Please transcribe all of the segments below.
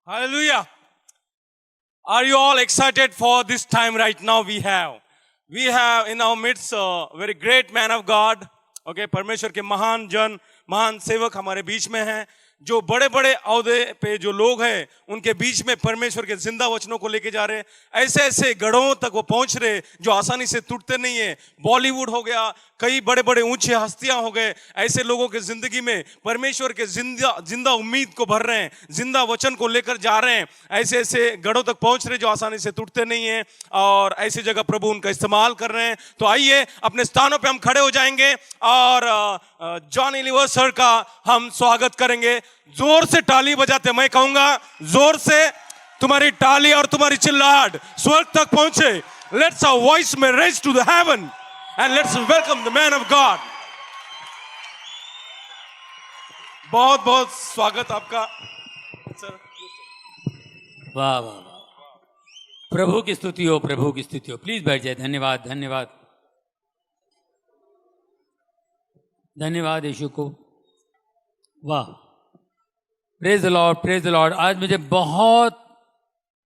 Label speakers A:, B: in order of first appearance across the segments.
A: Hallelujah. Are you all excited for this time right now we have in our midst a very great man of God. Okay, परमेश्वर के महान जन, महान सेवक हमारे बीच में हैं, जो बड़े बड़े औहदे पे जो लोग हैं उनके बीच में परमेश्वर के जिंदा वचनों को लेके जा रहे हैं। ऐसे ऐसे गढ़ों तक वो पहुंच रहे जो आसानी से टूटते नहीं है। बॉलीवुड हो गया, कई बड़े बड़े ऊंचे हस्तियां हो गए, ऐसे लोगों के जिंदगी में परमेश्वर के जिंदा उम्मीद को भर रहे हैं, जिंदा वचन को लेकर जा रहे हैं। ऐसे ऐसे गढ़ों तक पहुंच रहे जो आसानी से टूटते नहीं है और ऐसी जगह प्रभु उनका इस्तेमाल कर रहे हैं। तो आइए अपने स्थानों पे हम खड़े हो जाएंगे और जॉनी लीवर सर का हम स्वागत करेंगे। जोर से ताली बजाते, मैं कहूंगा जोर से तुम्हारी ताली और तुम्हारी चिल्लाहट स्वर्ग तक पहुंचे। लेट्स आवर वॉइस में raise to the heaven and let's welcome the man of God. बहुत बहुत स्वागत आपका सर।
B: वाह वाह वाह, प्रभु की स्तुति हो, प्रभु की स्तुति हो। प्लीज बैठ जाए। धन्यवाद धन्यवाद धन्यवाद यीशु को। वाह, praise the Lord, praise the Lord. आज मुझे बहुत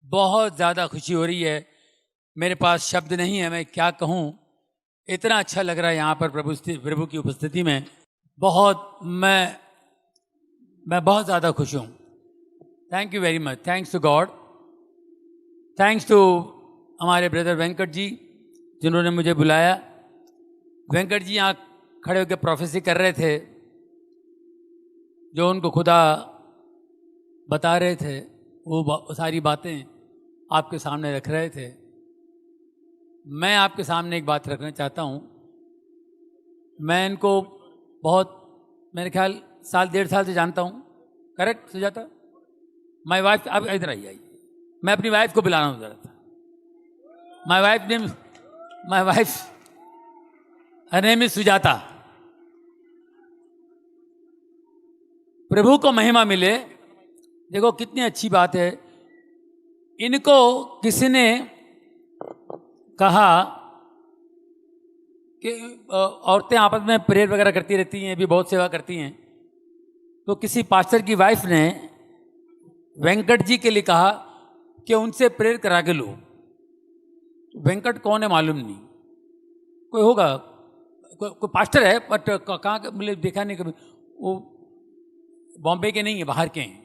B: बहुत ज़्यादा खुशी हो रही है। मेरे पास शब्द नहीं है, मैं क्या कहूँ। इतना अच्छा लग रहा है यहाँ पर प्रभु की उपस्थिति में। मैं बहुत ज़्यादा खुश हूँ। Thank you very much. Thanks to God, thanks to हमारे ब्रदर वेंकट जी जिन्होंने मुझे बुलाया। वेंकट जी यहाँ खड़े होकर प्रोफेसी कर रहे थे, जो उनको खुदा बता रहे थे वो सारी बातें आपके सामने रख रहे थे। मैं आपके सामने एक बात रखना चाहता हूँ। मैं इनको बहुत, मेरे ख्याल साल डेढ़ साल से जानता हूँ। करेक्ट सुजाता? माई वाइफ, अब इधर आइए। मैं अपनी वाइफ को बुलाना हूँ जरा। My wife her name is Sujata. प्रभु को महिमा मिले। देखो कितनी अच्छी बात है। इनको किसी ने कहा कि औरतें आपस में प्रेयर वगैरह करती रहती हैं, भी बहुत सेवा करती हैं। तो किसी पास्टर की वाइफ ने वेंकट जी के लिए कहा कि उनसे प्रेयर करा के लो। वेंकट कौन है मालूम नहीं, कोई होगा, कोई पास्टर है, बट कहाँ के मुझे देखा नहीं कभी। वो बॉम्बे के नहीं है, बाहर के हैं।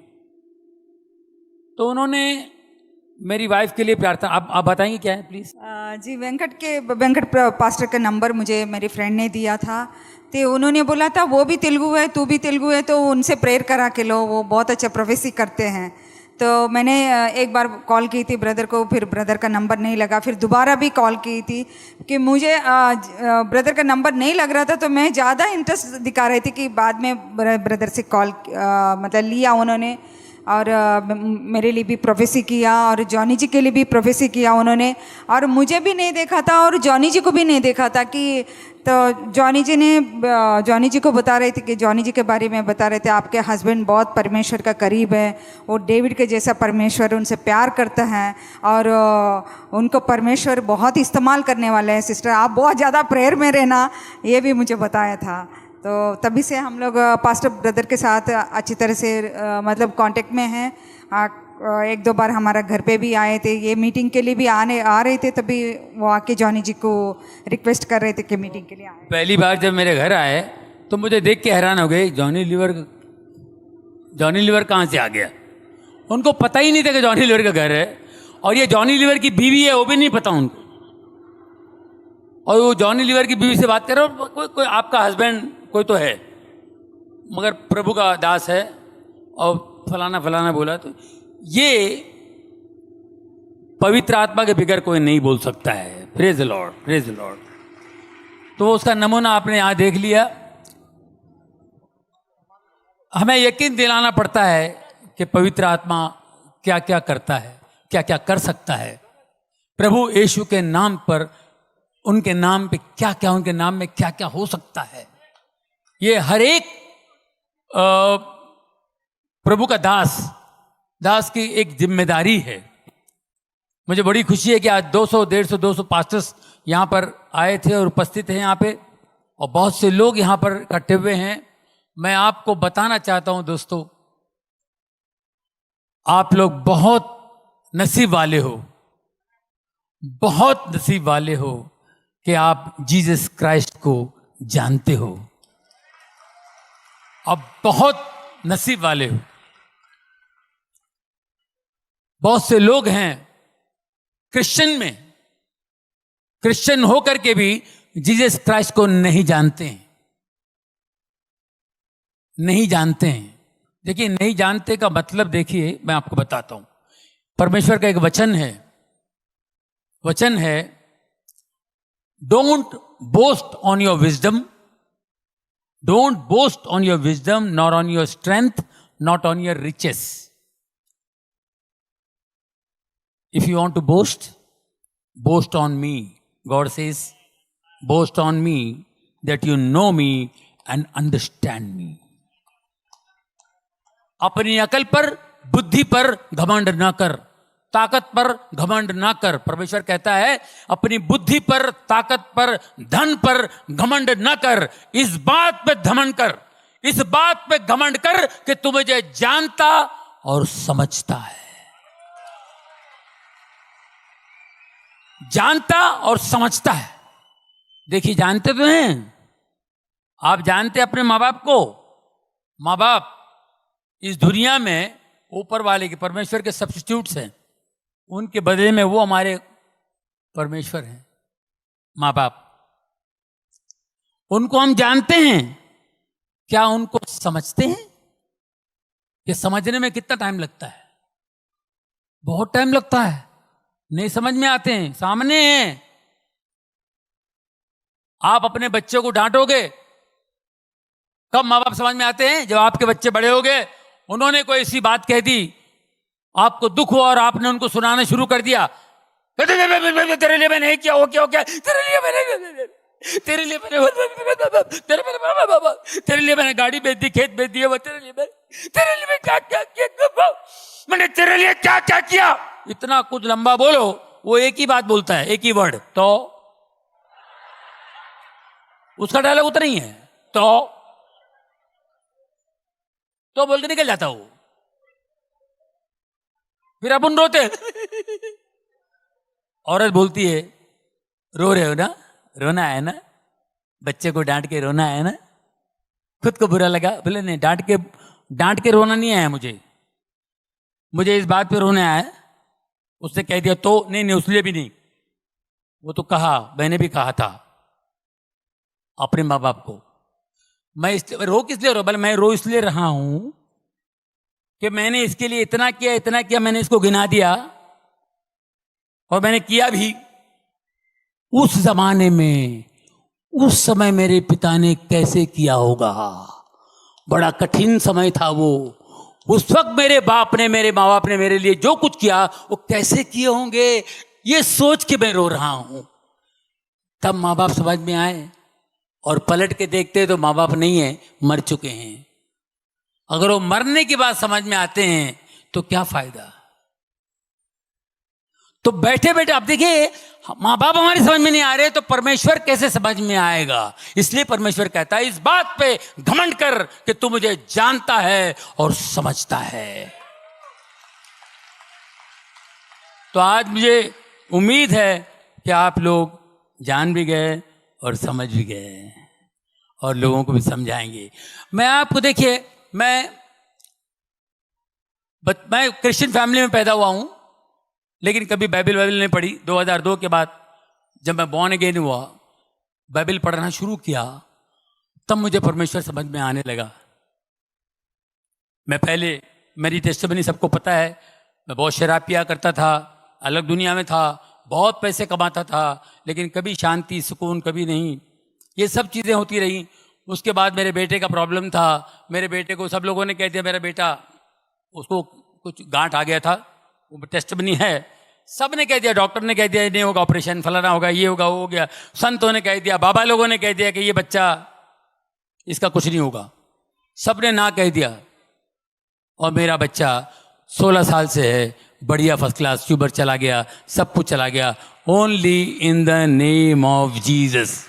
B: तो उन्होंने मेरी वाइफ के लिए प्रार्थना, आप बताएंगे क्या है प्लीज़?
C: जी, वेंकट पास्टर का नंबर मुझे मेरी फ्रेंड ने दिया था। तो उन्होंने बोला था वो भी तेलुगु है, तू भी तेलुगु है, तो उनसे प्रेयर करा के लो, वो बहुत अच्छा प्रोफेसी करते हैं। तो मैंने एक बार कॉल की थी ब्रदर को, फिर ब्रदर का नंबर नहीं लगा। फिर दोबारा भी कॉल की थी कि मुझे ब्रदर का नंबर नहीं लग रहा था। तो मैं ज़्यादा इंटरेस्ट दिखा रही थी कि बाद में ब्रदर से कॉल मतलब लिया उन्होंने, और मेरे लिए भी प्रोफेसी किया और जॉनी जी के लिए भी प्रोफेसी किया उन्होंने। और मुझे भी नहीं देखा था और जॉनी जी को भी नहीं देखा था कि, तो जॉनी जी को बता रहे थे कि जॉनी जी के बारे में बता रहे थे, आपके हस्बैंड बहुत परमेश्वर का करीब है, वो डेविड के जैसा परमेश्वर उनसे प्यार करता है और उनको परमेश्वर बहुत इस्तेमाल करने वाले हैं। सिस्टर आप बहुत ज़्यादा प्रेयर में रहना, ये भी मुझे बताया था। तो तभी से हम लोग पास्टर ब्रदर के साथ अच्छी तरह से मतलब कांटेक्ट में हैं। एक दो बार हमारा घर पे भी आए थे, ये मीटिंग के लिए भी आ रहे थे, तभी वो आके जॉनी जी को रिक्वेस्ट कर रहे थे कि मीटिंग के लिए आए।
B: पहली बार जब मेरे घर आए तो मुझे देख के हैरान हो गए, जॉनी लीवर कहाँ से आ गया। उनको पता ही नहीं था कि जॉनी लीवर का घर है, और ये जॉनी लीवर की बीवी है वो भी नहीं पता उनको। और वो जॉनी लीवर की बीवी से बात कर रहे हो, कोई आपका हस्बैंड कोई तो है, मगर प्रभु का दास है और फलाना फलाना बोला। तो ये पवित्र आत्मा के बगैर कोई नहीं बोल सकता है। Praise the Lord, praise the Lord. तो उसका नमूना आपने यहाँ देख लिया। हमें यकीन दिलाना पड़ता है कि पवित्र आत्मा क्या क्या करता है, क्या क्या कर सकता है। प्रभु यीशु के नाम पर, उनके नाम पे क्या क्या, उनके नाम में क्या क्या हो सकता है। ये हर एक प्रभु का दास की एक जिम्मेदारी है। मुझे बड़ी खुशी है कि आज 200, 150, 200 पास्टर्स यहाँ पर आए थे और उपस्थित हैं यहाँ पे, और बहुत से लोग यहाँ पर इकट्ठे हुए हैं। मैं आपको बताना चाहता हूँ दोस्तों, आप लोग बहुत नसीब वाले हो, बहुत नसीब वाले हो कि आप जीसस क्राइस्ट को जानते हो। आप बहुत नसीब वाले हो। बहुत से लोग हैं क्रिश्चियन होकर के भी जीसस क्राइस्ट को नहीं जानते हैं, नहीं जानते हैं। देखिए, नहीं जानते का मतलब देखिए, मैं आपको बताता हूं। परमेश्वर का एक वचन है, don't boast on your wisdom, don't boast on your wisdom not on your strength, not on your riches. If you want to boast, boast on me. God says, boast on me that you know me and understand me. अपनी अकल पर, बुद्धि पर घमंड ना कर, ताकत पर घमंड ना कर। परमेश्वर कहता है अपनी बुद्धि पर, ताकत पर, धन पर घमंड ना कर। इस बात पे घमंड कर, इस बात पे घमंड कर कि तू मुझे जानता और समझता है, जानता और समझता है। देखिए, जानते तो हैं आप, जानते अपने माँ बाप को। माँ बाप इस दुनिया में ऊपर वाले के, परमेश्वर के सब्स्टिट्यूट्स हैं। उनके बदले में वो हमारे परमेश्वर हैं, माँ बाप। उनको हम जानते हैं, क्या उनको समझते हैं? कि समझने में कितना टाइम लगता है? बहुत टाइम लगता है, नहीं समझ में आते हैं, सामने हैं। आप अपने बच्चे को डांटोगे, कब माँ बाप समझ में आते हैं? जब आपके बच्चे बड़े हो गए, उन्होंने कोई ऐसी बात कह दी, आपको दुख हुआ और आपने उनको सुनाना शुरू कर दिया। तेरे लिए मैंने क्या हो क्या, तेरे लिए मैंने गाड़ी बेच दी, खेत बेच दिए, तेरे लिए क्या क्या किया, मैंने तेरे लिए क्या क्या किया। इतना कुछ लंबा बोलो, वो एक ही बात बोलता है, एक ही वर्ड, तो। उसका डायलॉग उतना ही है, तो बोल के निकल जाता वो। फिर अपन रोते। औरत बोलती है, रो रहे हो ना, रोना है ना, बच्चे को डांट के रोना है ना, खुद को बुरा लगा। बोले नहीं, डांट के रोना नहीं आया मुझे इस बात पे रोना आया। उसने कह दिया तो नहीं, उसलिए भी नहीं, वो तो कहा, मैंने भी कहा था अपने माँ बाप को। मैं रो किस लिए रो? बोले मैं रो इसलिए रहा हूं कि मैंने इसके लिए इतना किया, मैंने इसको गिना दिया और मैंने किया भी। उस जमाने में, उस समय मेरे पिता ने कैसे किया होगा, बड़ा कठिन समय था वो। उस वक्त मेरे माँ बाप ने मेरे लिए जो कुछ किया, वो कैसे किए होंगे, ये सोच के मैं रो रहा हूं। तब माँ बाप समझ में आए, और पलट के देखते तो माँ बाप नहीं है, मर चुके हैं। अगर वो मरने के बाद समझ में आते हैं तो क्या फायदा। तो बैठे बैठे आप देखिए, माँ बाप हमारी समझ में नहीं आ रहे तो परमेश्वर कैसे समझ में आएगा। इसलिए परमेश्वर कहता है इस बात पे घमंड कर कि तू मुझे जानता है और समझता है। तो आज मुझे उम्मीद है कि आप लोग जान भी गए और समझ भी गए और लोगों को भी समझाएंगे। मैं आपको देखिए, मैं क्रिश्चियन फैमिली में पैदा हुआ हूं, लेकिन कभी बाइबल नहीं पढ़ी। 2002 के बाद जब मैं बॉर्न अगेन हुआ, बाइबल पढ़ना शुरू किया, तब मुझे परमेश्वर समझ में आने लगा। मैं पहले, मेरी टेस्टिमनी सबको पता है, मैं बहुत शराब पिया करता था, अलग दुनिया में था, बहुत पैसे कमाता था, लेकिन कभी शांति सुकून कभी नहीं। ये सब चीज़ें होती रही। उसके बाद मेरे बेटे का प्रॉब्लम था। मेरे बेटे को सब लोगों ने कह दिया, मेरा बेटा, उसको कुछ गांठ आ गया था, वो टेस्टिमनी है, सब ने कह दिया, डॉक्टर ने कह दिया नहीं होगा, ऑपरेशन फलाना होगा, ये होगा, वो हो गया। संतों ने कह दिया, बाबा लोगों ने कह दिया कि ये बच्चा, इसका कुछ नहीं होगा, सब ने ना कह दिया। और मेरा बच्चा 16 साल से है, बढ़िया फर्स्ट क्लास, ट्यूबर चला गया, सब कुछ चला गया, only in the name of Jesus.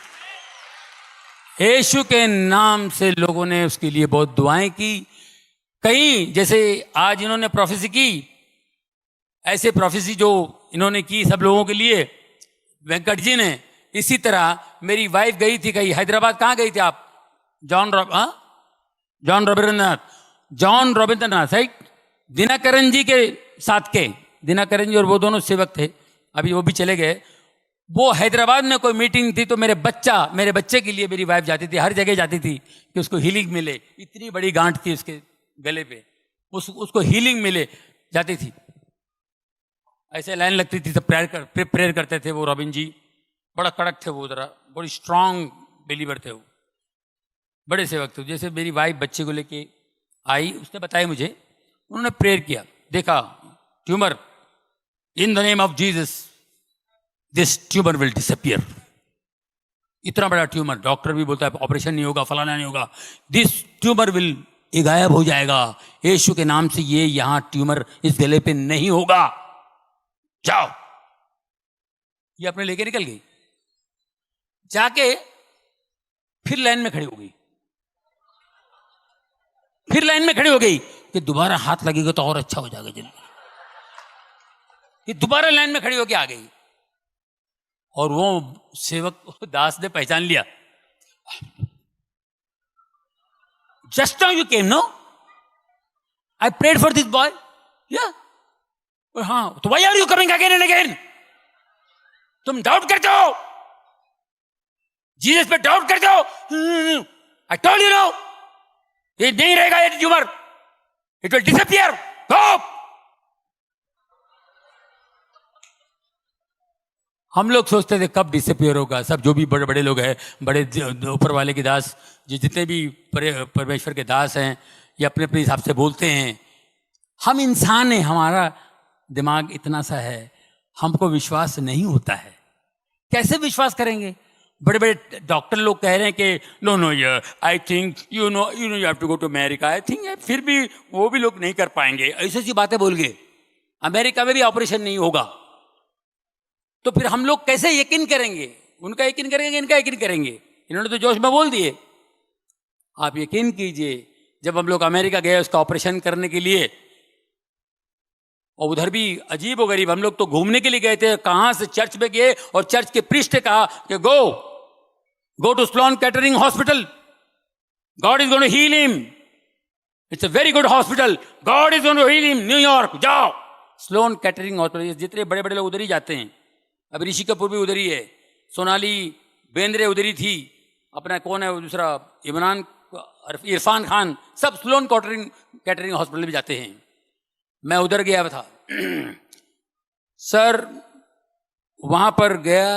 B: Yeshu के नाम से लोगों ने उसके लिए बहुत दुआएं की। कई, जैसे आज इन्होंने प्रोफेसी की ऐसे प्रोफेसी जो इन्होंने की सब लोगों के लिए वेंकट जी ने, इसी तरह मेरी वाइफ गई थी कहीं हैदराबाद। कहाँ गई थी आप? जॉन रविंद्रनाथ राइट, दिनाकरन जी के साथ के, दिनाकरन जी और वो दोनों सेवक थे, अभी वो भी चले गए। वो हैदराबाद में कोई मीटिंग थी तो मेरे बच्चे के लिए मेरी वाइफ जाती थी, हर जगह जाती थी कि उसको हीलिंग मिले। इतनी बड़ी गांठ थी उसके गले पे, उसको हीलिंग मिले जाती थी। ऐसे लाइन लगती थी सब प्रेयर करते थे वो रॉबिन जी। बड़ा कड़क थे वो, जरा बड़ी स्ट्रांग बिलीवर थे वो, बड़े सेवक थे। जैसे मेरी वाइफ बच्चे को लेके आई, उसने बताया मुझे, उन्होंने प्रेयर किया, देखा tumour, in the name of Jesus this tumour will disappear. इतना बड़ा ट्यूमर, डॉक्टर भी बोलता है ऑपरेशन नहीं होगा, फलाना नहीं होगा, दिस ट्यूमर विल, ये गायब हो जाएगा यीशु के नाम से, ये यहां ट्यूमर इस गले पे नहीं होगा, जाओ। ये अपने लेके निकल गई, जाके फिर लाइन में खड़ी हो गई, फिर लाइन में खड़ी हो गई कि दोबारा हाथ लगेगा तो और अच्छा हो जाएगा जिंदगी। ये दोबारा लाइन में खड़ी होके आ गई और वो सेवक दास ने पहचान लिया। Just now you came, no I prayed for this boy, yeah हाँ, तो why are you coming again and again? तुम डाउट करते हो, जीसस पे डाउट करते हो। आई टोल्ड यू नो, ये नहीं रहेगा ये ट्यूमर, इट विल डिसअपियर, गो। हम लोग सोचते थे कब डिसअपियर होगा, सब जो भी बड़े बड़े लोग हैं, बड़े ऊपर वाले के दास, जो जितने भी परमेश्वर के दास हैं, ये अपने अपने हिसाब से बोलते हैं। हम इंसान हैं, हमारा दिमाग इतना सा है, हमको विश्वास नहीं होता है। कैसे विश्वास करेंगे? बड़े बड़े डॉक्टर लोग कह रहे हैं कि नो नो यार, I think you know you have to go to America, I think, फिर भी वो भी लोग नहीं कर पाएंगे, ऐसी ऐसी बातें बोल गए। अमेरिका में भी ऑपरेशन नहीं होगा, तो फिर हम लोग कैसे यकीन करेंगे? उनका यकीन करेंगे, इनका यकीन करेंगे? इन्होंने तो जोश में बोल दिए। आप यकीन कीजिए, जब हम लोग अमेरिका गए उसका ऑपरेशन करने के लिए, और उधर भी अजीब व गरीब, हम लोग तो घूमने के लिए गए थे, कहां से चर्च में गए और चर्च के प्रीस्ट ने कहा कि go to Sloan Kettering hospital, God is going to heal him, it's a very good hospital, God is going to heal him, New York जाओ। स्लोन कैटरिंग हॉस्पिटल, जितने बड़े बड़े लोग उधर ही जाते हैं। अब ऋषि कपूर भी उधर ही है, सोनाली बेंद्रे उधर ही थी, अपना कौन है वो दूसरा, इरफान खान, सब स्लोन कैटरिंग हॉस्पिटल भी जाते हैं। मैं उधर गया था सर, वहां पर गया,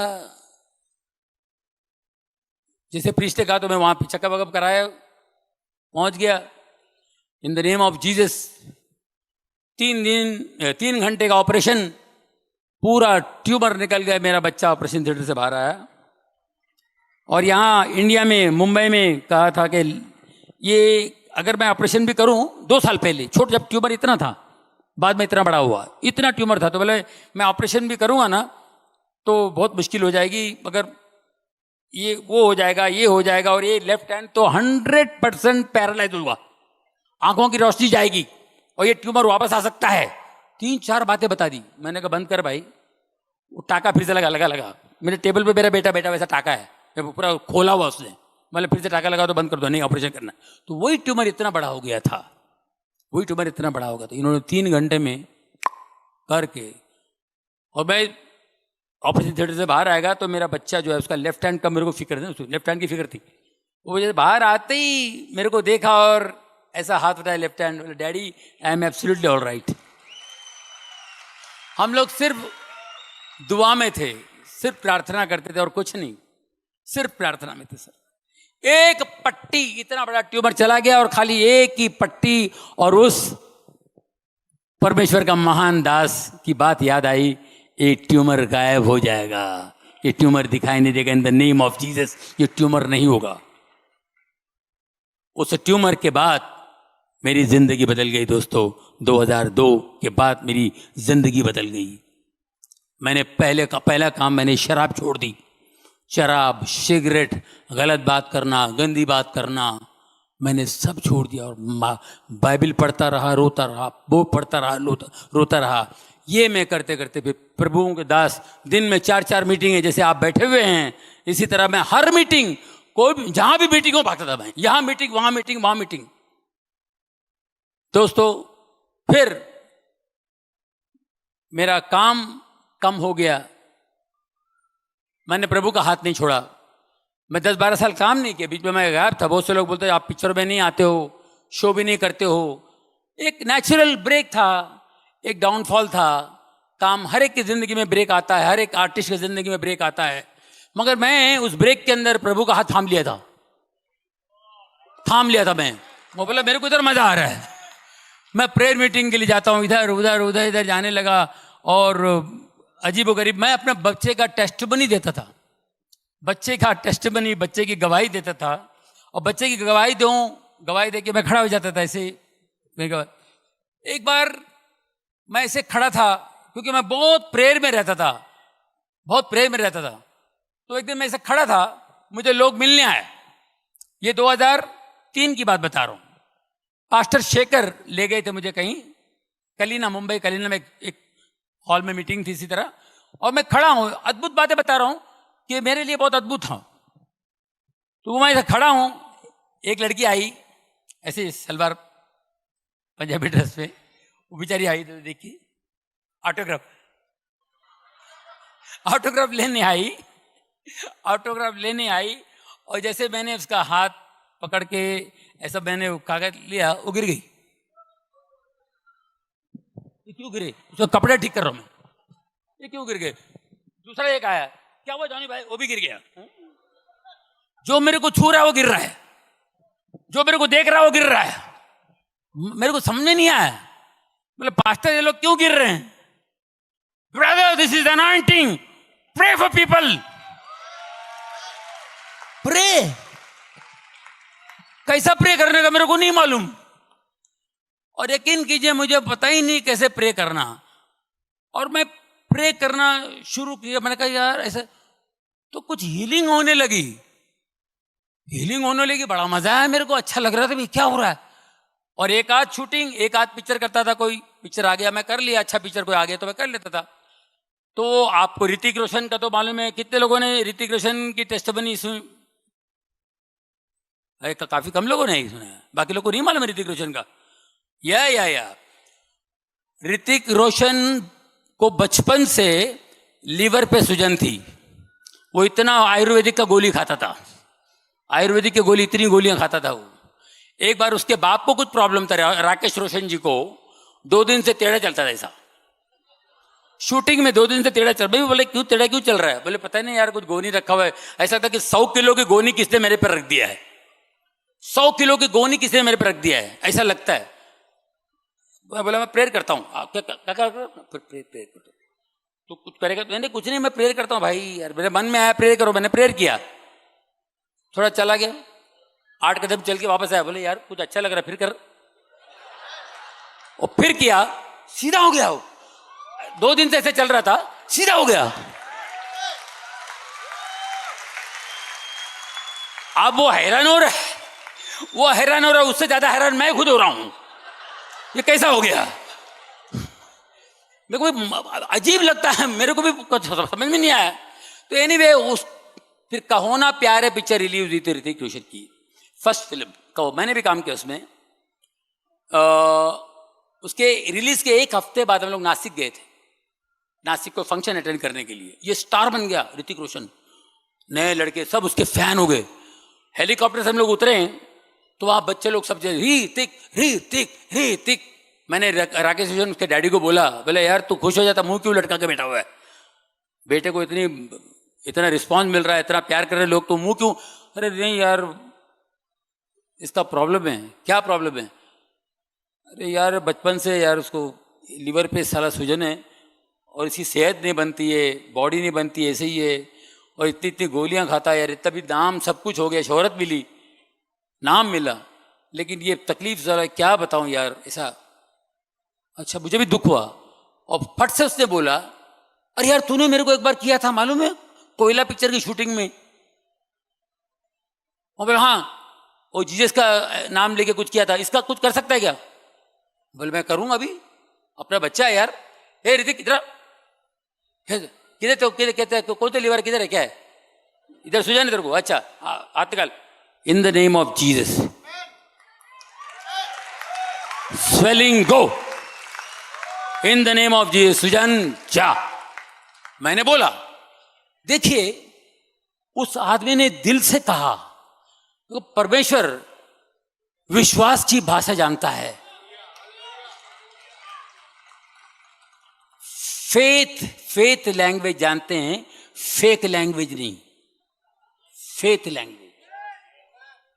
B: जैसे प्रीस्ट ने कहा तो मैं वहां पे चेकअप वकअप कराया, पहुंच गया। इन द नेम ऑफ जीसस, 3 घंटे का ऑपरेशन, पूरा ट्यूमर निकल गया, मेरा बच्चा ऑपरेशन थिएटर से बाहर आया। और यहाँ इंडिया में, मुंबई में कहा था कि ये अगर मैं ऑपरेशन भी करूं, 2 साल पहले छोटा, जब ट्यूमर इतना था, बाद में इतना बड़ा हुआ, इतना ट्यूमर था, तो बोले मैं ऑपरेशन भी करूंगा ना तो बहुत मुश्किल हो जाएगी, मगर ये वो हो जाएगा, ये हो जाएगा, और ये लेफ्ट हैंड तो 100% पैरालाइज होगा, आंखों की रोशनी जाएगी और ये ट्यूमर वापस आ सकता है। 3-4 बातें बता दी। मैंने कहा बंद कर भाई, वो टाका फिर से लगा मेरे टेबल पे, मेरा बेटा वैसा टाका है, पूरा खोला हुआ उसने, मतलब फिर से टाका लगा तो बंद कर दो, नहीं ऑपरेशन करना। तो वही ट्यूमर इतना बड़ा हो गया था, वही ट्यूमर इतना बड़ा हो गया था। इन्होंने 3 घंटे में करके, और मैं ऑपरेशन थिएटर से बाहर आएगा तो मेरा बच्चा जो है, उसका लेफ्ट हैंड का मेरे को फिक्र थी, उसको लेफ्ट हैंड की फिक्र थी। वो जैसे बाहर आते ही मेरे को देखा और ऐसा हाथ उठाया लेफ्ट हैंड, बोले daddy I am absolutely all right. हम लोग सिर्फ दुआ में थे, सिर्फ प्रार्थना करते थे और कुछ नहीं, सिर्फ प्रार्थना में थे सर। एक पट्टी, इतना बड़ा ट्यूमर चला गया और खाली एक ही पट्टी, और उस परमेश्वर का महान दास की बात याद आई, ये ट्यूमर गायब हो जाएगा, ये ट्यूमर दिखाई नहीं देगा, इन द नेम ऑफ जीसस ये ट्यूमर नहीं होगा। उस ट्यूमर के बाद मेरी जिंदगी बदल गई दोस्तों। 2002 के बाद मेरी जिंदगी बदल गई। मैंने पहला काम, मैंने शराब छोड़ दी। शराब, सिगरेट, गलत बात करना, गंदी बात करना, मैंने सब छोड़ दिया और बाइबल पढ़ता रहा, रोता रहा, वो पढ़ता रहा, रोता रहा। ये मैं करते करते फिर प्रभुओं के दास दिन में 4-4 मीटिंग है, जैसे आप बैठे हुए हैं इसी तरह मैं हर मीटिंग, कोई भी जहां भी मीटिंग हो भागता था मैं, यहां मीटिंग वहां मीटिंग वहां मीटिंग। दोस्तों फिर मेरा काम कम हो गया, मैंने प्रभु का हाथ नहीं छोड़ा। मैं 10-12 साल काम नहीं किया, बीच में मैं गायब था। बहुत से लोग बोलते आप पिक्चर में नहीं आते हो, शो भी नहीं करते हो। एक नेचुरल ब्रेक था, एक डाउनफॉल था। काम हर एक की जिंदगी में ब्रेक आता है, हर एक आर्टिस्ट की जिंदगी में ब्रेक आता है, मगर मैं उस ब्रेक के अंदर प्रभु का हाथ थाम लिया था, मैं बोला मेरे को इधर मजा आ रहा है। मैं प्रेयर मीटिंग के लिए जाता हूँ, इधर उधर उधर इधर जाने लगा, और अजीबोगरीब मैं अपने बच्चे का टेस्टिमनी देता था, बच्चे की गवाही देता था, और बच्चे की गवाही दे के मैं खड़ा हो जाता था ऐसे। एक बार मैं ऐसे खड़ा था, क्योंकि मैं बहुत प्रेयर में रहता था, तो एक दिन मैं ऐसे खड़ा था, मुझे लोग मिलने आए। ये 2003 की बात बता रहा हूँ। पास्टर शेखर ले गए थे मुझे कहीं, मुंबई कलीना में एक हॉल में मीटिंग थी इसी तरह, और मैं खड़ा हूँ, अद्भुत बातें बता रहा हूँ कि मेरे लिए बहुत अद्भुत था। तो मैं ऐसे खड़ा हूँ, एक लड़की आई ऐसे सलवार पंजाबी ड्रेस पे, वो बेचारी आई तो देखी, ऑटोग्राफ लेने आई, और जैसे मैंने उसका हाथ पकड़ के ऐसा मैंने कागज लिया, वो गिर गई। ये क्यों गिरे? उसका कपड़े ठीक कर रहा हूं मैं, ये क्यों गिर गए? दूसरा एक आया, क्या हुआ जॉनी भाई? वो भी गिर गया। जो मेरे को छू रहा है वो गिर रहा है, जो मेरे को देख रहा है वो गिर रहा है। मेरे को समझ में नहीं आया, बोले पास्टर ये लोग क्यों गिर रहे हैं? Brother this is anointing, pray for people. Pray कैसा प्रे करने का मेरे को नहीं मालूम, और यकीन कीजिए मुझे पता ही नहीं कैसे प्रे करना। और मैं प्रे करना शुरू किया, मैंने कहा यार ऐसे तो कुछ हीलिंग होने लगी, बड़ा मजा आया मेरे को, अच्छा लग रहा था भाई क्या हो रहा है। और एक आध शूटिंग, एक आध पिक्चर करता था, कोई पिक्चर आ गया मैं कर लिया, अच्छा पिक्चर कोई आ गया तो मैं कर लेता था। तो आपको ऋतिक रोशन का तो मालूम है, कितने लोगों ने ऋतिक रोशन की टेस्टिमनी सुनी? काफी कम लोगों ने ही सुना है, बाकी लोगों को नहीं मालूम है ऋतिक रोशन का। या ऋतिक रोशन को बचपन से लीवर पे सूजन थी, वो इतना आयुर्वेदिक का गोली खाता था, आयुर्वेदिक की गोली, इतनी गोलियां खाता था वो। एक बार उसके बाप को कुछ प्रॉब्लम था, राकेश रोशन जी को 2 दिन से टेढ़ा चलता था ऐसा, शूटिंग में 2 दिन से टेढ़ा चल। भाई बोले क्यों टेढ़ा क्यों चल रहा है? बोले पता नहीं यार कुछ गोनी रखा हुआ है। ऐसा था कि 100 किलो की गोनी किसने मेरे पर रख दिया है, 100 किलो की गोनी किसने मेरे पर रख दिया है, ऐसा लगता है। बोला मैं प्रेयर करता हूँ। क्या प्रेयर करता हूँ? तो कुछ करेगा? मैंने कुछ नहीं, मैं प्रेयर करता हूँ भाई यार, मेरे मन में आया प्रेयर करो। मैंने प्रेयर किया, थोड़ा चला गया, 8 कदम चल के वापस आया, बोले यार कुछ अच्छा लग रहा है फिर कर, और फिर किया, सीधा हो गया। 2 दिन से ऐसे चल रहा था, सीधा हो गया। अब वो हैरान हो रहा है, उससे ज्यादा हैरान मैं खुद हो रहा हूं, ये कैसा हो गया? मेरे को अजीब लगता है, मेरे को भी कुछ समझ में नहीं आया। तो एनीवे उस फिर कहो ना प्यारे पिक्चर रिलीज हुई थी ऋतिक रोशन की, फर्स्ट फिल्म कहो, मैंने भी काम किया उसमें। उसके रिलीज के 1 हफ्ते बाद हम लोग नासिक गए थे, नासिक को फंक्शन अटेंड करने के लिए। ये स्टार बन गया ऋतिक रोशन, नए लड़के सब उसके फैन हो गए। हेलीकॉप्टर से हम लोग उतरे तो वहां बच्चे लोग सब ऋतिक। मैंने राकेश रोशन उसके डैडी को बोला, बोले यार तू खुश हो जाता, मुंह क्यों लटका के बैठा हुआ है? बेटे को इतना रिस्पॉन्स मिल रहा है, इतना प्यार कर रहे लोग, तो मुंह क्यों? अरे नहीं यार इसका प्रॉब्लम है। क्या प्रॉब्लम है? अरे यार बचपन से यार उसको लीवर पे साला सूजन है, और इसकी सेहत नहीं बनती है, बॉडी नहीं बनती है, ऐसे ही है, और इतनी गोलियां खाता है यार। इतना भी नाम सब कुछ हो गया, शोहरत मिली, नाम मिला, लेकिन ये तकलीफ ज़रा क्या बताऊं यार ऐसा। अच्छा मुझे भी दुख हुआ, और फट से उसने बोला अरे यार तूने मेरे को एक बार किया था मालूम है, कोयला पिक्चर की शूटिंग में। और बोला हाँ, वो जीसस का नाम लेके कुछ किया था, इसका कुछ कर सकता है क्या? बोले मैं करूंगा, अभी अपना बच्चा है यार, हे ऋतिक इधर, किधर तो किधर कहते हैं कौन सा लीवर किधर है, क्या है इधर, सुजान इधर को, अच्छा हाथ निकाल। In the name of Jesus, swelling go, in the name of Jesus, सुजान जा। मैंने बोला, देखिए उस आदमी ने दिल से कहा, तो परमेश्वर विश्वास की भाषा जानता है। फेथ लैंग्वेज जानते हैं, फेक लैंग्वेज नहीं, फेथ लैंग्वेज।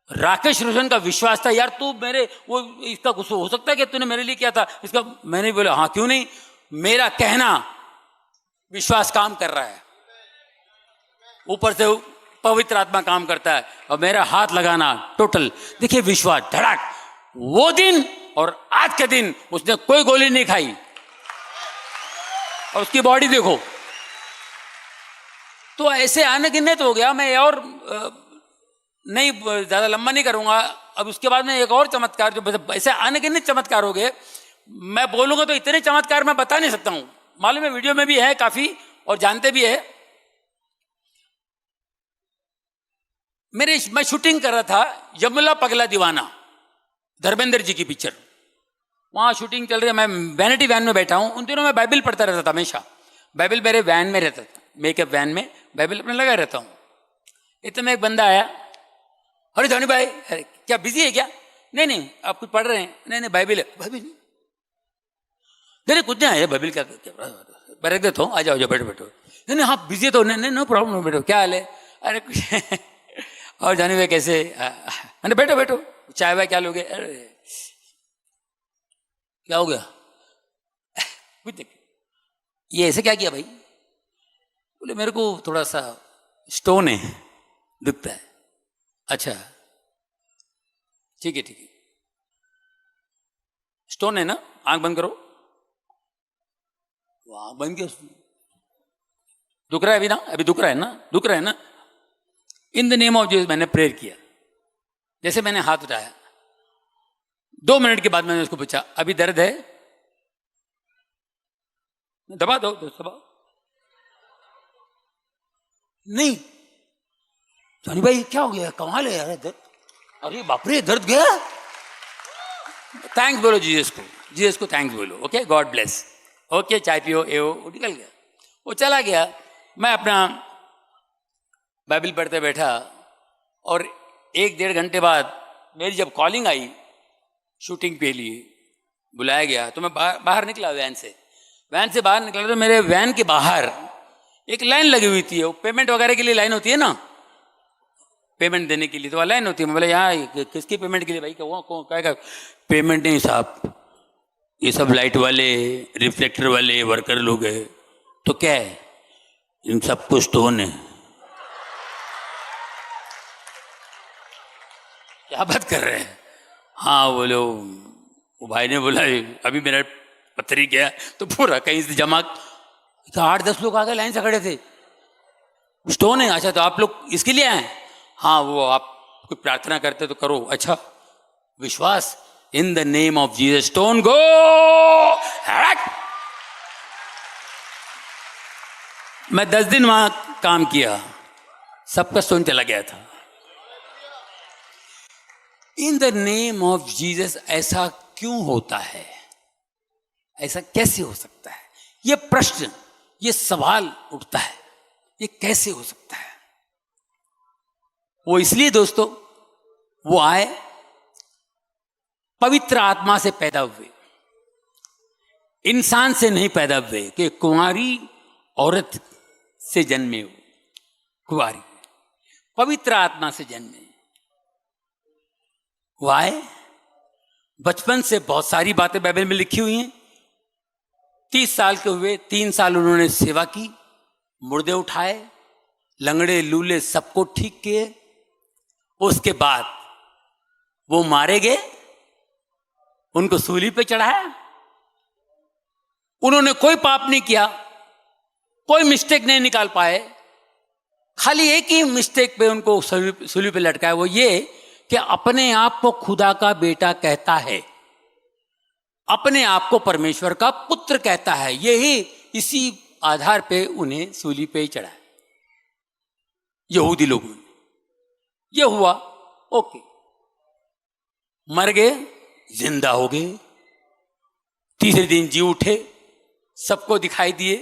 B: राकेश रोशन का विश्वास था, यार तू मेरे वो इसका कुछ हो सकता है कि तूने मेरे लिए किया था इसका। मैंने बोला हाँ क्यों नहीं, मेरा कहना विश्वास काम कर रहा है, ऊपर से पवित्र आत्मा काम करता है, और मेरा हाथ लगाना टोटल। देखिए विश्वास धड़ाक। वो दिन और आज के दिन उसने कोई गोली नहीं खाई, और उसकी बॉडी देखो। तो ऐसे आने गिनने तो हो गया। मैं और नहीं ज्यादा लंबा नहीं करूंगा। अब उसके बाद में एक और चमत्कार, जो ऐसे आने गिनने चमत्कार हो गए, मैं बोलूंगा तो इतने चमत्कार मैं बता नहीं सकता हूं। मालूम है वीडियो में भी है काफी, और जानते भी है। मैं शूटिंग कर रहा था यमुला पगला दीवाना, धर्मेंद्र जी की पिक्चर, वहां शूटिंग चल रही है। मैं वैनिटी वैन में बैठा हूं। उन दिनों मैं बाइबल पढ़ता रहता था हमेशा। बाइबल मेरे वैन में रहता था, मेकअप वैन में बाइबल अपने लगा रहता हूं। इतने में एक बंदा आया, अरे धोनी भाई, अरे क्या बिजी है क्या? नहीं नहीं, आप कुछ पढ़ रहे हैं? नहीं नहीं, बाइबल है। बाइबल नहीं, कुछ नहीं है बाइबल, क्या रख देता हूँ, आ जाओ बैठो बैठो। नहीं नहीं, हाँ बिजी तो नहीं, नो प्रॉब्लम, बैठो। क्या हाल है? अरे कुछ और जानी भाई कैसे? मैंने बैठो बैठो, चाय वाय क्या लोगे? अरे क्या हो गया? कुछ देख, ये ऐसे क्या किया भाई? बोले मेरे को थोड़ा सा स्टोन है, दुखता है। अच्छा ठीक है ठीक है, स्टोन है ना, आंख बंद करो। वो आंख बंद किया, दुख रहा है अभी ना? अभी दुख रहा है ना? दुख रहा है ना? इन द नेम ऑफ जीसस मैंने प्रेयर किया। जैसे मैंने हाथ उठाया, 2 मिनट के बाद मैंने उसको पूछा, अभी दर्द है? दबा दो, दबाओ। नहीं, जानी भाई क्या हो गया? कमाल है यार दर्द। अरे बाप रे, दर्द गया? थैंक्स बोलो जीसस को, जीसस को थैंक्स बोलो। Okay, God bless. ओके, चाय पियो, ए वो निकल गया, वो चला गया। मैं अपना बाइबल पढ़ते बैठा, और 1-1.5 घंटे बाद मेरी जब कॉलिंग आई शूटिंग के लिए, बुलाया गया, तो मैं बाहर निकला वैन से बाहर निकला, तो मेरे वैन के बाहर एक लाइन लगी हुई थी। वो पेमेंट वगैरह के लिए लाइन होती है ना, पेमेंट देने के लिए तो लाइन होती है। मैं बोला यहाँ किसकी पेमेंट के लिए भाई? क्या पेमेंट नहीं साहब, ये सब लाइट वाले, रिफ्लेक्टर वाले वर्कर लोग हैं। तो क्या है? इन सब कुछ स्टोन है। क्या बात कर रहे हैं? हाँ बोलो, वो भाई ने बोला अभी मेरा पत्थरी गया, तो पूरा कहीं से जमा, 8-10 लोग आगे लाइन से खड़े थे। स्टोन है? अच्छा, तो आप लोग इसके लिए आए? हाँ, वो आप कोई प्रार्थना करते तो करो। अच्छा, विश्वास, in the name of Jesus, stone go. मैं 10 दिन वहां काम किया, सबका स्टोन चला गया था। इन द नेम ऑफ जीसस ऐसा क्यों होता है? ऐसा कैसे हो सकता है? ये प्रश्न, ये सवाल उठता है, ये कैसे हो सकता है? वो इसलिए दोस्तों, वो आए पवित्र आत्मा से पैदा हुए, इंसान से नहीं पैदा हुए, कि कुंवारी औरत से जन्मे हो, कुंवारी पवित्र आत्मा से जन्मे। वो आए, बचपन से बहुत सारी बातें बाइबल में लिखी हुई हैं। 30 साल के हुए, 3 साल उन्होंने सेवा की, मुर्दे उठाए, लंगड़े लूले सबको ठीक किए। उसके बाद वो मारे गए, उनको सूली पे चढ़ाया। उन्होंने कोई पाप नहीं किया, कोई मिस्टेक नहीं निकाल पाए। खाली एक ही मिस्टेक पे उनको सूली पे लटकाया, वो ये कि अपने आप को खुदा का बेटा कहता है। अपने आप को परमेश्वर का पुत्र कहता है। यही इसी आधार पे उन्हें सूली पे ही चढ़ाया यहूदी लोगों ने। ये हुआ, ओके, मर गए, जिंदा हो गए, तीसरे दिन जी उठे, सबको दिखाई दिए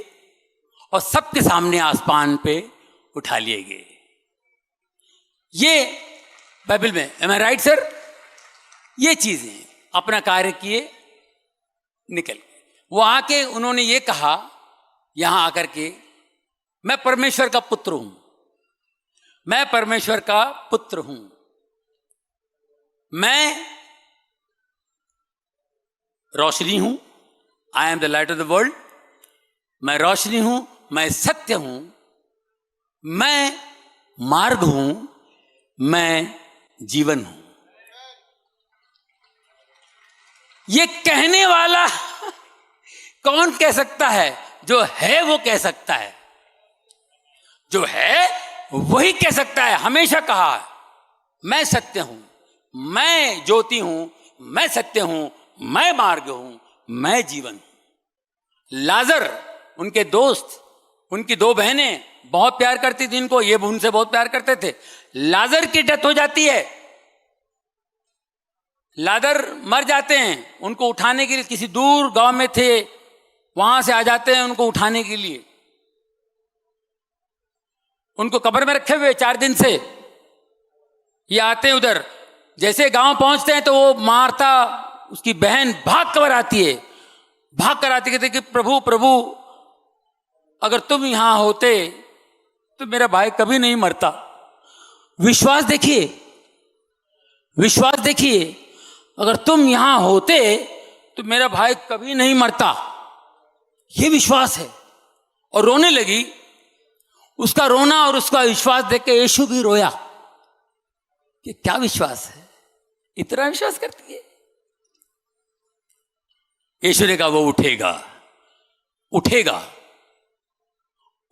B: और सबके सामने आसमान पे उठा लिए गए। ये बाइबल में, एम आई राइट सर? ये चीजें अपना कार्य किए, निकल गए। वो आके उन्होंने ये कहा यहां आकर के, मैं परमेश्वर का पुत्र हूं, मैं परमेश्वर का पुत्र हूं, मैं रोशनी हूं, I am the light of the world, मैं रोशनी हूं, मैं सत्य हूं, मैं मार्ग हूं, मैं जीवन हूं। ये कहने वाला कौन कह सकता है? जो है वो कह सकता है, जो है वही कह सकता है। हमेशा कहा है, मैं सत्य हूं, मैं ज्योति हूं, मैं सत्य हूं, मैं मार्ग हूं, मैं जीवन हूं। लाजर, उनके दोस्त, उनकी दो बहनें बहुत प्यार करती थी इनको, ये उनसे बहुत प्यार करते थे। लाजर की डेथ हो जाती है, लाजर मर जाते हैं, उनको उठाने के लिए किसी दूर गांव में थे, वहां से आ जाते हैं उनको उठाने के लिए। उनको कब्र में रखे हुए 4 दिन से ये आते हैं उधर। जैसे गांव पहुंचते हैं तो वो मार्था, उसकी बहन, भाग कर आती है, भाग कर आती, कहते कि प्रभु प्रभु, अगर तुम यहां होते तो मेरा भाई कभी नहीं मरता। विश्वास देखिए, विश्वास देखिए, अगर तुम यहां होते तो मेरा भाई कभी नहीं मरता। ये विश्वास है। और रोने लगी। उसका रोना और उसका विश्वास देख के यीशु भी रोया कि क्या विश्वास है, इतना विश्वास करती है। यीशु ने कहा वो उठेगा, उठेगा,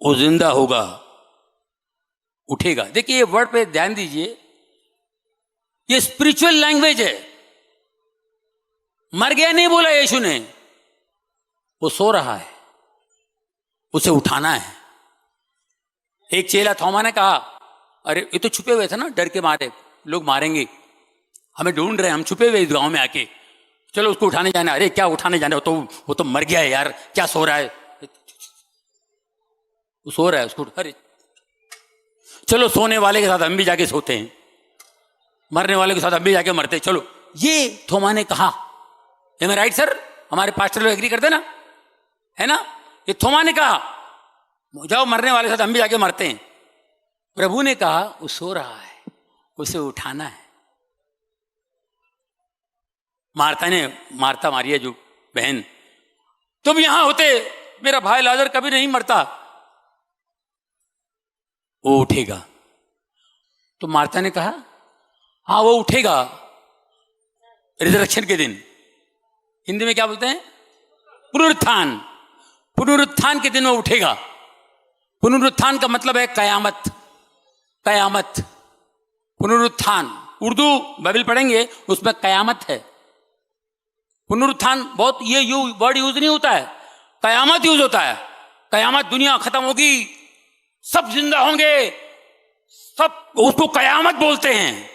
B: वो जिंदा होगा, उठेगा। देखिए ये वर्ड पे ध्यान दीजिए, ये स्पिरिचुअल लैंग्वेज है। मर गया नहीं बोला यीशु ने, वो सो रहा है, उसे उठाना है। एक चेला थोमा ने कहा, अरे ये तो छुपे हुए थे ना, डर के मारे, लोग मारेंगे, हमें ढूंढ रहे हैं, हम छुपे हुए इस गांव में आके, चलो उसको उठाने जाना। अरे क्या उठाने जाना, वो तो मर गया है यार, क्या सो रहा है, वो सो रहा है, उसको अरे चलो सोने वाले के साथ हम भी जाके सोते हैं, मरने वाले के साथ हम भी जाके मरते, चलो। ये थोमा ने कहा, एम आई राइट सर? हमारे पास्टर लोग एग्री करते ना, है ना? ये थोमा ने कहा, जाओ मरने वाले के साथ हम भी जाके मरते हैं। प्रभु ने कहा वो सो रहा है, उसे उठाना है। मार्था मारिया जो बहन, तुम यहां होते मेरा भाई लाजर कभी नहीं मरता, वो उठेगा। तो मार्था ने कहा हाँ वो उठेगा रिजरेक्शन के दिन। हिंदी में क्या बोलते हैं? पुनरुत्थान। पुनरुत्थान के दिन वो उठेगा। पुनरुत्थान का मतलब है कयामत, कयामत, पुनरुत्थान। उर्दू बाइबल पढ़ेंगे उसमें कयामत है। पुनरुत्थान बहुत ये वर्ड यूज नहीं होता है, कयामत यूज होता है। कयामत, दुनिया खत्म होगी, सब जिंदा होंगे, सब, उसको कयामत बोलते हैं।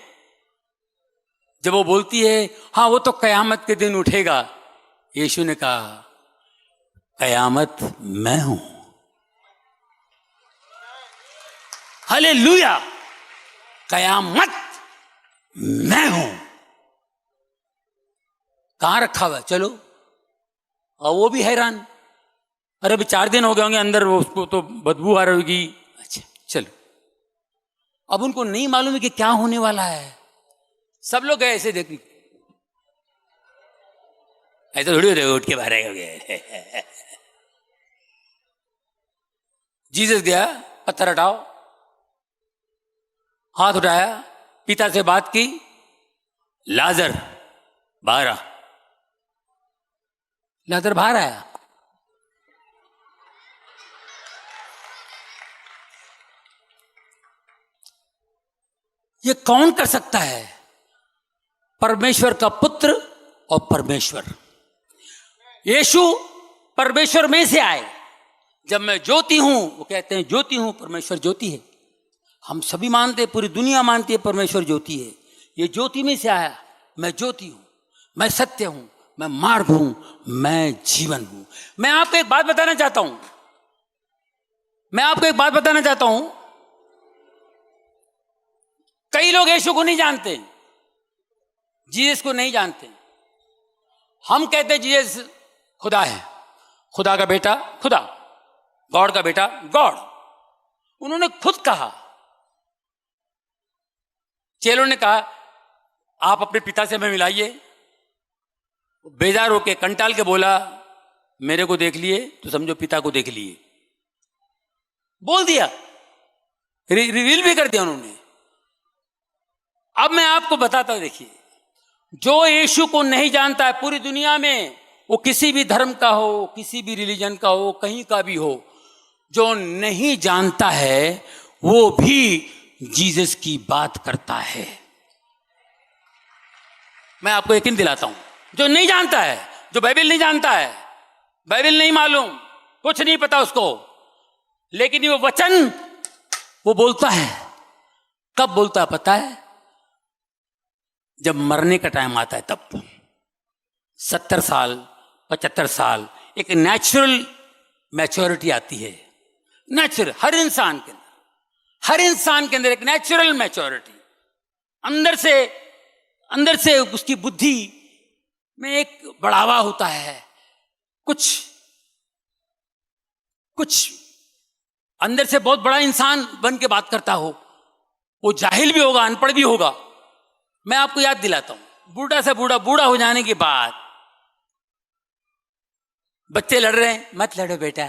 B: जब वो बोलती है हाँ वो तो कयामत के दिन उठेगा, यीशु ने कहा कयामत मैं हूं। हालेलुया, कयामत मैं हूं। कहां रखा हुआ? चलो। और वो भी हैरान, अरे अभी 4 दिन हो गए होंगे अंदर, वो उसको तो बदबू आ रही होगी। अच्छा चलो। अब उनको नहीं मालूम है कि क्या होने वाला है। सब लोग गए ऐसे देखने, ऐसे थोड़ी होते उठ के बाहर हो गए। जीसस गया, पत्थर हटाओ, हाथ उठाया, पिता से बात की, लाजर बाहर आ। लाजर बाहर आया। ये कौन कर सकता है? परमेश्वर का पुत्र और परमेश्वर। यीशु परमेश्वर में से आए। जब मैं ज्योति हूं, वो कहते हैं ज्योति हूं, परमेश्वर ज्योति है। हम सभी मानते हैं, पूरी दुनिया मानती है परमेश्वर ज्योति है। ये ज्योति में से आया, मैं ज्योति हूं, मैं सत्य हूं, मैं मार्ग हूं, मैं जीवन हूं। मैं आपको एक बात बताना चाहता हूं, कई लोग यीशु को नहीं जानते, जीसस को नहीं जानते। हम कहते हैं जीसस खुदा है, खुदा का बेटा खुदा, गॉड का बेटा गॉड। उन्होंने खुद कहा, चेलों ने कहा आप अपने पिता से हमें मिलाइए। बेजार होके कंटाल के बोला मेरे को देख लिए तो समझो पिता को देख लिए, बोल दिया, रिवील भी कर दिया उन्होंने। अब मैं आपको बताता हूं, देखिए, जो यीशु को नहीं जानता है पूरी दुनिया में, वो किसी भी धर्म का हो, किसी भी रिलीजन का हो, कहीं का भी हो, जो नहीं जानता है वो भी जीसस की बात करता है। मैं आपको यकीन दिलाता हूं, जो नहीं जानता है, जो बाइबल नहीं जानता है, बाइबल नहीं मालूम, कुछ नहीं पता उसको, लेकिन वो वचन वो बोलता है। कब बोलता है पता है? जब मरने का टाइम आता है तब। 70 साल 75 साल एक नेचुरल मैच्योरिटी आती है, नेचुरल, हर इंसान के अंदर एक नेचुरल मैच्योरिटी, अंदर से उसकी बुद्धि में एक बढ़ावा होता है। कुछ अंदर से बहुत बड़ा इंसान बन के बात करता हो, वो जाहिल भी होगा, अनपढ़ भी होगा। मैं आपको याद दिलाता हूं, बूढ़ा से बूढ़ा हो जाने के बाद बच्चे लड़ रहे हैं, मत लड़ो बेटा,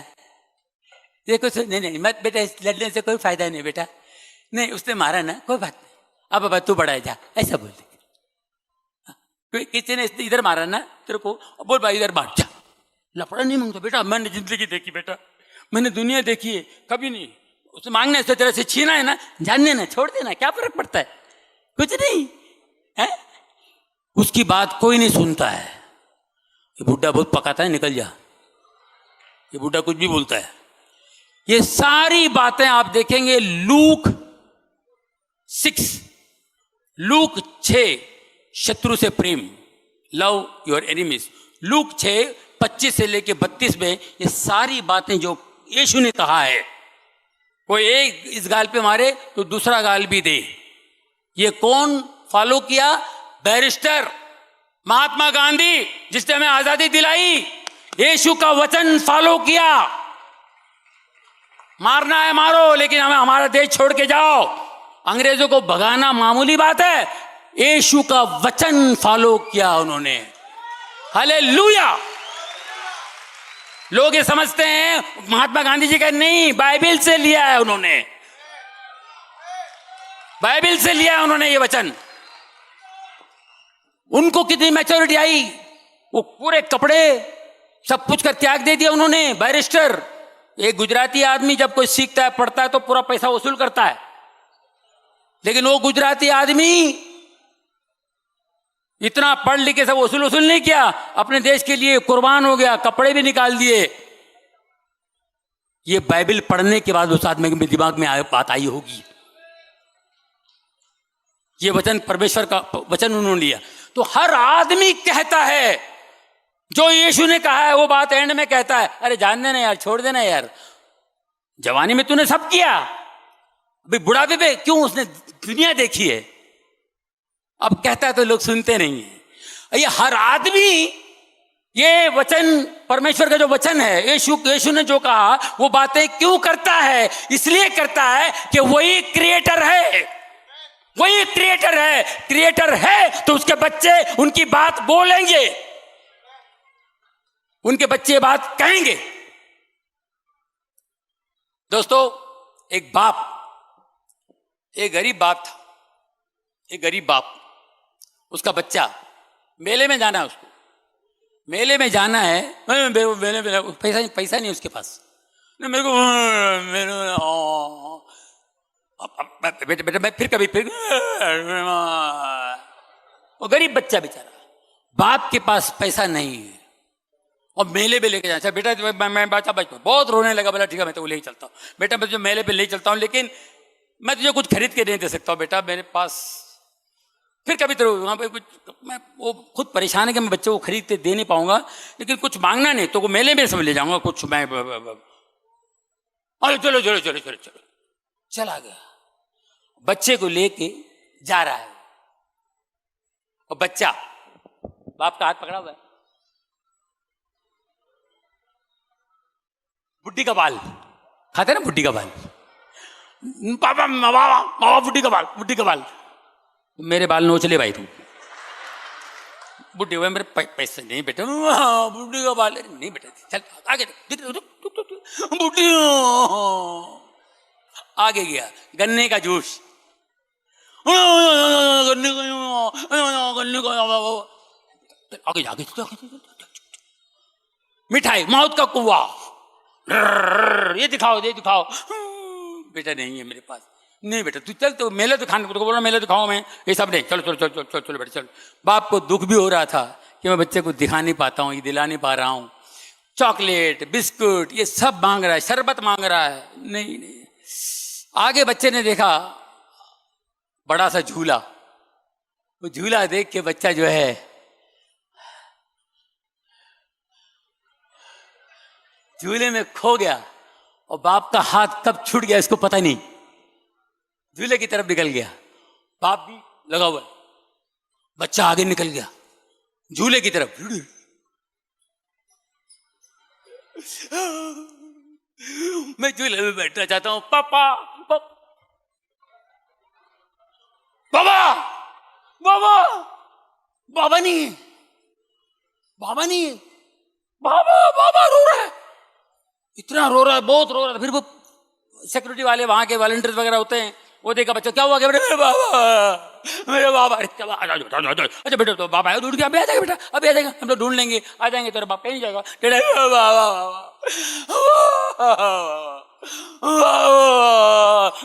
B: देखो नहीं मत बेटा, लड़ने से कोई फायदा नहीं बेटा, नहीं उसने मारा ना, कोई बात नहीं, अब बाबा तू बड़ा है जा, ऐसा बोल दे। किसी ने इधर मारा ना तेरे को, बोल भाई इधर मार जा, लफड़ा नहीं मांगता बेटा, मैंने जिंदगी देखी बेटा, मैंने दुनिया देखी है, कभी नहीं उसे मांगने से, तेरे से छीना है ना, जानने ना, छोड़ देना, क्या फर्क पड़ता है, कुछ नहीं है। उसकी बात कोई नहीं सुनता है। ये बुढ़ा बहुत पकाता है, निकल जा, ये बुढ़ा कुछ भी बोलता है। ये सारी बातें आप देखेंगे लूक 6 शत्रु से प्रेम, लव योर एनिमीज, लूक 6:25 से लेके 32 में ये सारी बातें जो यीशु ने कहा है, कोई एक इस गाल पे मारे तो दूसरा गाल भी दे। ये कौन फॉलो किया? बैरिस्टर महात्मा गांधी, जिसने हमें आजादी दिलाई, यीशु का वचन फॉलो किया। मारना है मारो, लेकिन हमें हमारा देश छोड़ के जाओ। अंग्रेजों को भगाना मामूली बात है, यीशु का वचन फॉलो किया उन्होंने। हालेलुया। लोग ये समझते हैं महात्मा गांधी जी का, नहीं, बाइबल से लिया है उन्होंने, बाइबल से लिया है उन्होंने ये वचन। उनको कितनी मैच्योरिटी आई, वो पूरे कपड़े सब कुछ का त्याग दे दिया उन्होंने। बैरिस्टर, एक गुजराती आदमी जब कोई सीखता है, पढ़ता है तो पूरा पैसा वसूल करता है, लेकिन वो गुजराती आदमी इतना पढ़ लिख के सब वसूल नहीं किया, अपने देश के लिए कुर्बान हो गया, कपड़े भी निकाल दिए। ये बाइबल पढ़ने के बाद उस आदमी के दिमाग में बात आई होगी, ये वचन परमेश्वर का वचन उन्होंने लिया। तो हर आदमी कहता है, जो यीशु ने कहा है वो बात एंड में कहता है, अरे जान देना यार, छोड़ देना यार, जवानी में तूने सब किया, अभी बुढ़ापे पे क्यों, उसने दुनिया देखी है। अब कहता है तो लोग सुनते नहीं है। ये हर आदमी ये वचन, परमेश्वर का जो वचन है, यीशु ने जो कहा वो बातें क्यों करता है? इसलिए करता है कि वही क्रिएटर है, वही क्रिएटर है। क्रिएटर है तो उसके बच्चे उनकी बात बोलेंगे, उनके बच्चे बात कहेंगे। दोस्तों, एक गरीब बाप था, एक गरीब बाप, उसका बच्चा, मेले में जाना है उसको, मेले में जाना है, मेले में पैसा नहीं उसके पास, मेरे को बेटा मैं फिर वो गरीब बच्चा बेचारा, बाप के पास पैसा नहीं है, और मेले पे लेके जाना। अच्छा बेटा मैं बच्चा बचपन बहुत रोने लगा, बोला ठीक है मैं तो ले ही चलता हूँ बेटा, मैं तुझे मेले पे ले चलता हूँ, लेकिन मैं तुझे कुछ खरीद के नहीं दे सकता हूँ बेटा, मेरे पास फिर कभी तो वहाँ पे कुछ, मैं वो खुद परेशान है कि मैं बच्चे को खरीद के दे नहीं पाऊंगा, लेकिन कुछ मांगना नहीं तो वो मेले में सब ले जाऊंगा कुछ मैं। अरे चलो चलो चलो चलो चलो, चला गया, बच्चे को लेके जा रहा है और बच्चा बाप का हाथ पकड़ा हुआ है, बुड्ढी का बाल खाते ना, बुड्ढी का बाल, पापा बाबा बुड्ढी का बाल, बुड्ढी का बाल, मेरे बाल नोच ले भाई तू, बुड्ढे हुए मेरे पैसे नहीं बेटा, बुड्ढी का बाल नहीं बेटा, चल आगे बुड्ढी, आगे गया गन्ने का जूस, गन्ने का आगे आगे, मिठाई माउथ का कुआ, ये दिखाओ ये दिखाओ, बेटा नहीं है मेरे पास, नहीं बेटा तू चल, तो मेले तो खाने को बोल रहा, मेले दिखाओ मैं, ये सब नहीं, चलो चलो चलो चलो चलो चलो बेटा चलो। बाप को दुख भी हो रहा था कि मैं बच्चे को दिखा नहीं पाता हूँ, ये दिला नहीं पा रहा हूँ, चॉकलेट बिस्कुट ये सब मांग रहा है, शरबत मांग रहा है, नहीं नहीं। आगे बच्चे ने देखा बड़ा सा झूला, वो झूला देख के बच्चा जो है झूले में खो गया, और बाप का हाथ कब छूट गया इसको पता नहीं, झूले की तरफ निकल गया, बाप भी लगा हुआ, बच्चा आगे निकल गया झूले की तरफ, मैं झूले में बैठना चाहता हूं, पापा बाबा बाबा बाबा नहीं है, बाबा नहीं है, बाबा बाबा रो रहा है, इतना रो रहा है, बहुत रो रहा है। फिर वो सिक्योरिटी वाले वहां के वॉलंटियर्स वगैरह होते हैं, वो देखा बच्चा क्या हुआ, क्या बेटा, मेरे बाबा मेरे बाबा, अच्छा बेटा तो बाबा है, ढूंढ के अभी आ जाएगा बेटा, अभी आ जाएगा, हम लोग ढूंढ लेंगे, आ जाएंगे, तेरा बाप कहीं जाएगा,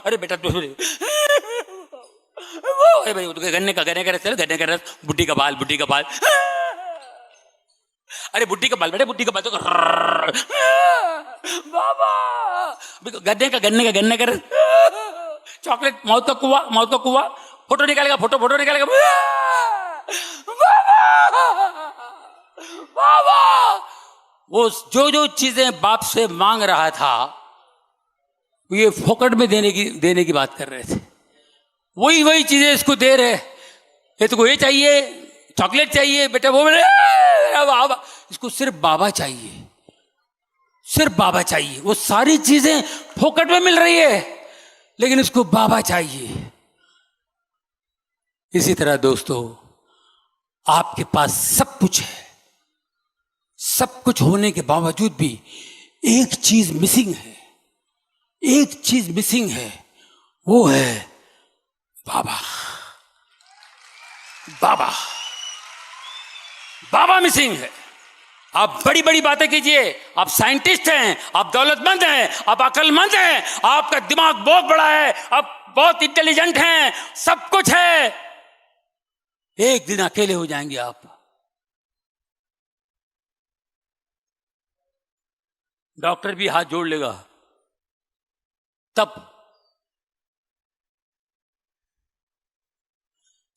B: अरे बेटा तू भाई गन्ने का रस, बुड्ढी का बाल, बुड्ढी का बाल, अरे बुड्ढी का बाल बेटे, बुड्ढी का बाल तो बाबा, गन्ने का रस, चॉकलेट, माउथ का कुआ, माउथ का कुआ, फोटो निकालेगा, फोटो निकालेगा, बाबा वो जो चीजें बाप से मांग रहा था ये फोकट में देने की बात कर रहे थे, वही चीजें इसको दे रहे, ये तो ये चाहिए, चॉकलेट चाहिए बेटा, वो बाबा, इसको सिर्फ बाबा चाहिए, सिर्फ बाबा चाहिए, वो सारी चीजें फोकट में मिल रही है लेकिन इसको बाबा चाहिए। इसी तरह दोस्तों आपके पास सब कुछ है, सब कुछ होने के बावजूद भी एक चीज मिसिंग है, एक चीज मिसिंग है, वो है बाबा, बाबा, बाबा मिसिंग है। आप बड़ी बड़ी बातें कीजिए, आप साइंटिस्ट हैं, आप दौलतमंद हैं, आप अक्लमंद हैं, आपका दिमाग बहुत बड़ा है, आप बहुत इंटेलिजेंट हैं, सब कुछ है, एक दिन अकेले हो जाएंगे आप। डॉक्टर भी हाथ जोड़ लेगा, तब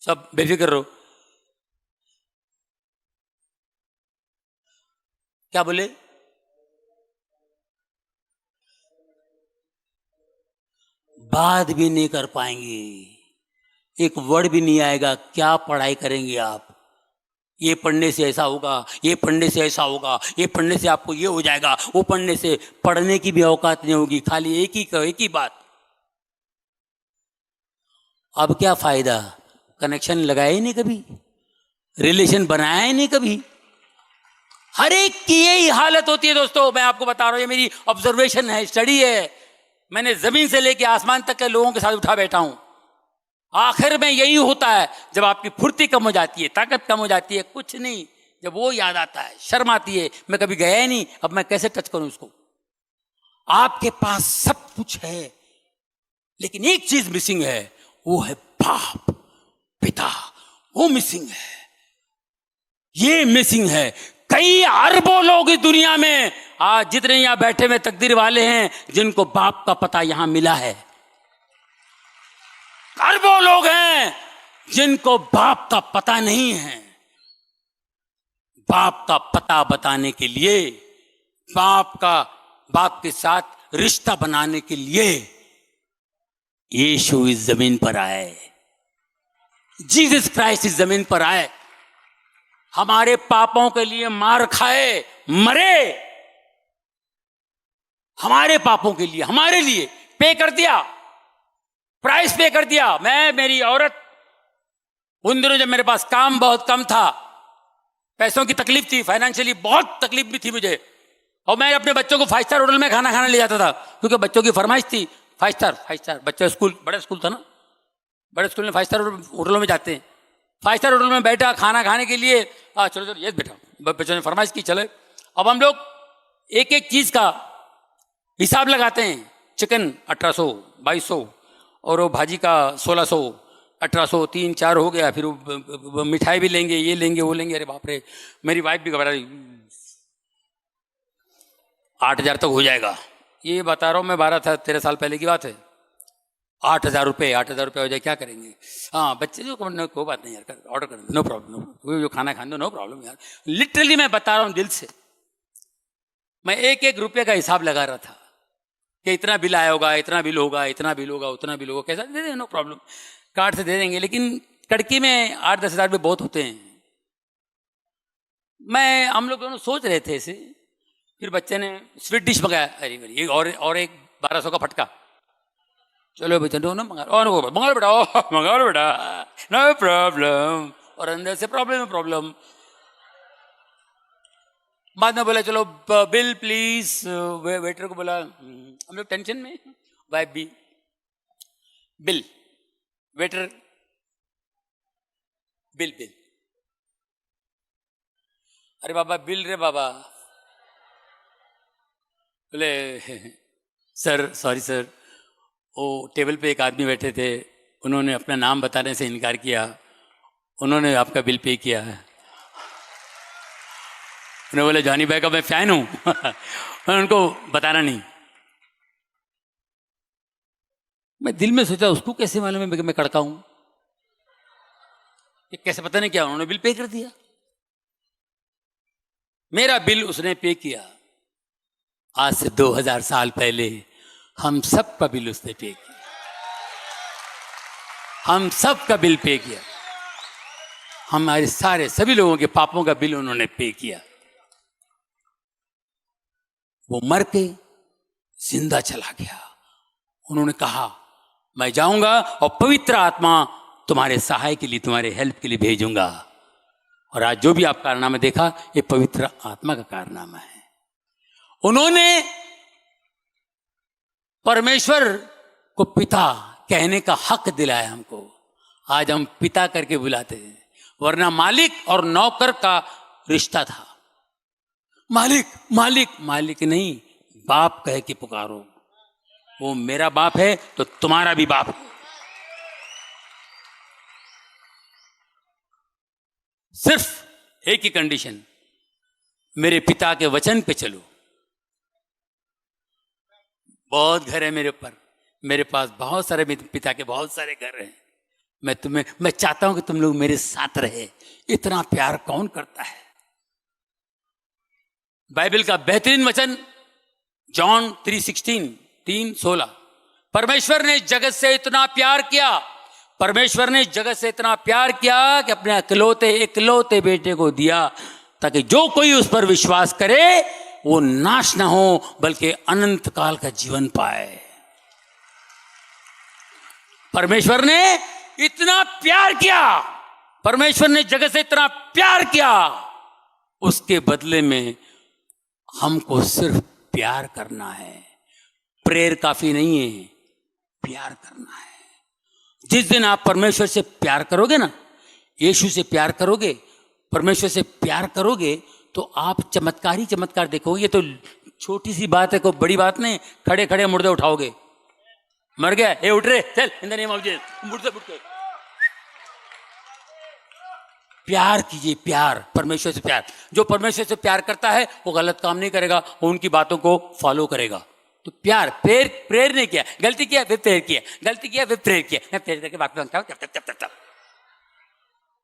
B: सब बेफिक्र रहो। क्या बोले? बात भी नहीं कर पाएंगे, एक वर्ड भी नहीं आएगा, क्या पढ़ाई करेंगे आप? ये पढ़ने से ऐसा होगा, ये पढ़ने से ऐसा होगा, ये पढ़ने से आपको ये हो जाएगा, वो पढ़ने से, पढ़ने की भी औकात नहीं होगी, खाली एक ही बात। अब क्या फायदा? कनेक्शन लगाया ही नहीं कभी, रिलेशन बनाया ही नहीं कभी। हर एक की यही हालत होती है दोस्तों, मैं आपको बता रहा हूं, ये मेरी ऑब्जर्वेशन है, स्टडी है, मैंने जमीन से लेकर आसमान तक के लोगों के साथ उठा बैठा हूं। आखिर में यही होता है, जब आपकी फुर्ती कम हो जाती है, ताकत कम हो जाती है, कुछ नहीं, जब वो याद आता है, शर्म आती है, मैं कभी गया ही नहीं, अब मैं कैसे टच करूं उसको। आपके पास सब कुछ है लेकिन एक चीज मिसिंग है, वो है बाप, पिता, वो मिसिंग है, ये मिसिंग है। कई अरबों लोग इस दुनिया में आज जितने यहां बैठे हुए तकदीर वाले हैं जिनको बाप का पता यहां मिला है। अरबों लोग हैं जिनको बाप का पता नहीं है। बाप का पता बताने के लिए, बाप के साथ रिश्ता बनाने के लिए यीशु इस जमीन पर आए। जीसस क्राइस्ट इस जमीन पर आए, हमारे पापों के लिए मार खाए, मरे, हमारे पापों के लिए, हमारे लिए पे कर दिया, प्राइस पे कर दिया। मैं, मेरी औरत, उन दिनों जब मेरे पास काम बहुत कम था, पैसों की तकलीफ थी, फाइनेंशियली बहुत तकलीफ भी थी मुझे, और मैं अपने बच्चों को 5 स्टार होटल में खाना खाने ले जाता था, क्योंकि बच्चों की फरमाइश थी 5 स्टार। बच्चे स्कूल, बड़े स्कूल था ना, बड़े स्कूल में 5 स्टार होटलों में जाते हैं। 5 स्टार होटल में बैठा खाना खाने के लिए, चलो चलो ये बेटा, बच्चों ने फरमाइश की, चले। अब हम लोग एक एक चीज का हिसाब लगाते हैं। चिकन 1800, 2200, और वो भाजी का 1600, 1800, 3-4 हो गया। फिर वो मिठाई भी लेंगे, ये लेंगे, वो लेंगे। अरे बाप रे, मेरी वाइफ भी घबरा रही, 8000 तक हो जाएगा। ये बता रहा हूँ मैं, 12-13 साल पहले की बात है। 8000 रुपये हो जाए, क्या करेंगे? हाँ, बच्चे जो कोई बात नहीं यार, ऑर्डर कर दो, नो प्रॉब्लम, जो खाना खाने दो, नो प्रॉब्लम यार। लिटरली मैं बता रहा हूँ दिल से, मैं एक एक रुपये का हिसाब लगा रहा था कि इतना बिल आया होगा, इतना बिल होगा, इतना बिल होगा, उतना बिल होगा, कैसा दे देंगे, नो प्रॉब्लम, कार्ड से दे देंगे। लेकिन कड़की में 8-10 हज़ार रुपये बहुत होते हैं। हम लोग दोनों सोच रहे थे ऐसे, फिर बच्चे ने स्वीट डिश मंगाया, अरे और एक 1200 का फटका। चलो बेटा, दोनों मंगा बेटा, नो प्रॉब्लम। और अंदर से प्रॉब्लम। बाद में बोला चलो बिल प्लीज, वेटर को बोला, हम लोग टेंशन में, वाइफ भी, बिल, वेटर, बिल। अरे बाबा बिल रे बाबा। बोले सर, सॉरी सर, वो टेबल पे एक आदमी बैठे थे, उन्होंने अपना नाम बताने से इनकार किया, उन्होंने आपका बिल पे किया है। उन्होंने बोले जॉनी भाई का मैं फैन हूं मैंने उनको बताना नहीं। मैं दिल में सोचा उसको कैसे मालूम है मैं कड़का हूं, ये कैसे पता नहीं क्या, उन्होंने बिल पे कर दिया। मेरा बिल उसने पे किया। आज से 2000 साल पहले हम सब का बिल उसने पे किया, हम सब का बिल पे किया, हमारे सारे सभी लोगों के पापों का बिल उन्होंने पे किया। वो मर के जिंदा चला गया। उन्होंने कहा मैं जाऊंगा और पवित्र आत्मा तुम्हारे सहाय के लिए, तुम्हारे हेल्प के लिए भेजूंगा। और आज जो भी आप कारनामा देखा, ये पवित्र आत्मा का कारनामा है। उन्होंने परमेश्वर को पिता कहने का हक दिलाया हमको। आज हम पिता करके बुलाते हैं, वरना मालिक और नौकर का रिश्ता था। मालिक मालिक मालिक नहीं, बाप कह के पुकारो। वो मेरा बाप है तो तुम्हारा भी बाप है। सिर्फ एक ही कंडीशन, मेरे पिता के वचन पे चलो। बहुत घर है मेरे ऊपर, मेरे पास बहुत सारे पिता के बहुत सारे घर हैं। मैं चाहता हूं कि तुम लोग मेरे साथ रहे। इतना प्यार कौन करता है? बाइबल का बेहतरीन वचन जॉन 3:16 परमेश्वर ने जगत से इतना प्यार किया, परमेश्वर ने जगत से इतना प्यार किया कि अपने इकलौते बेटे को दिया, ताकि जो कोई उस पर विश्वास करे वो नाश ना हो बल्कि अनंत काल का जीवन पाए। परमेश्वर ने इतना प्यार किया, परमेश्वर ने जगत से इतना प्यार किया, उसके बदले में हमको सिर्फ प्यार करना है। प्रेयर काफी नहीं है, प्यार करना है। जिस दिन आप परमेश्वर से प्यार करोगे ना, यीशु से प्यार करोगे, परमेश्वर से प्यार करोगे, तो आप चमत्कार ही चमत्कार देखोगे। ये तो छोटी सी बात है, कोई बड़ी बात नहीं। खड़े खड़े मुर्दे उठाओगे, मर गया, ए उठ रे, चल इन द नेम ऑफ जीसस, मुर्दे उठ के प्यार कीजिए, प्यार, परमेश्वर से प्यार। जो परमेश्वर से प्यार करता है वो गलत काम नहीं करेगा, वो उनकी बातों को फॉलो करेगा। तो प्यार, प्रेयर नहीं किया, गलती किया फिर प्रेयर किया, गलती किया फिर प्रेयर किया, मैं प्रेयर करके बात मांगता हूं।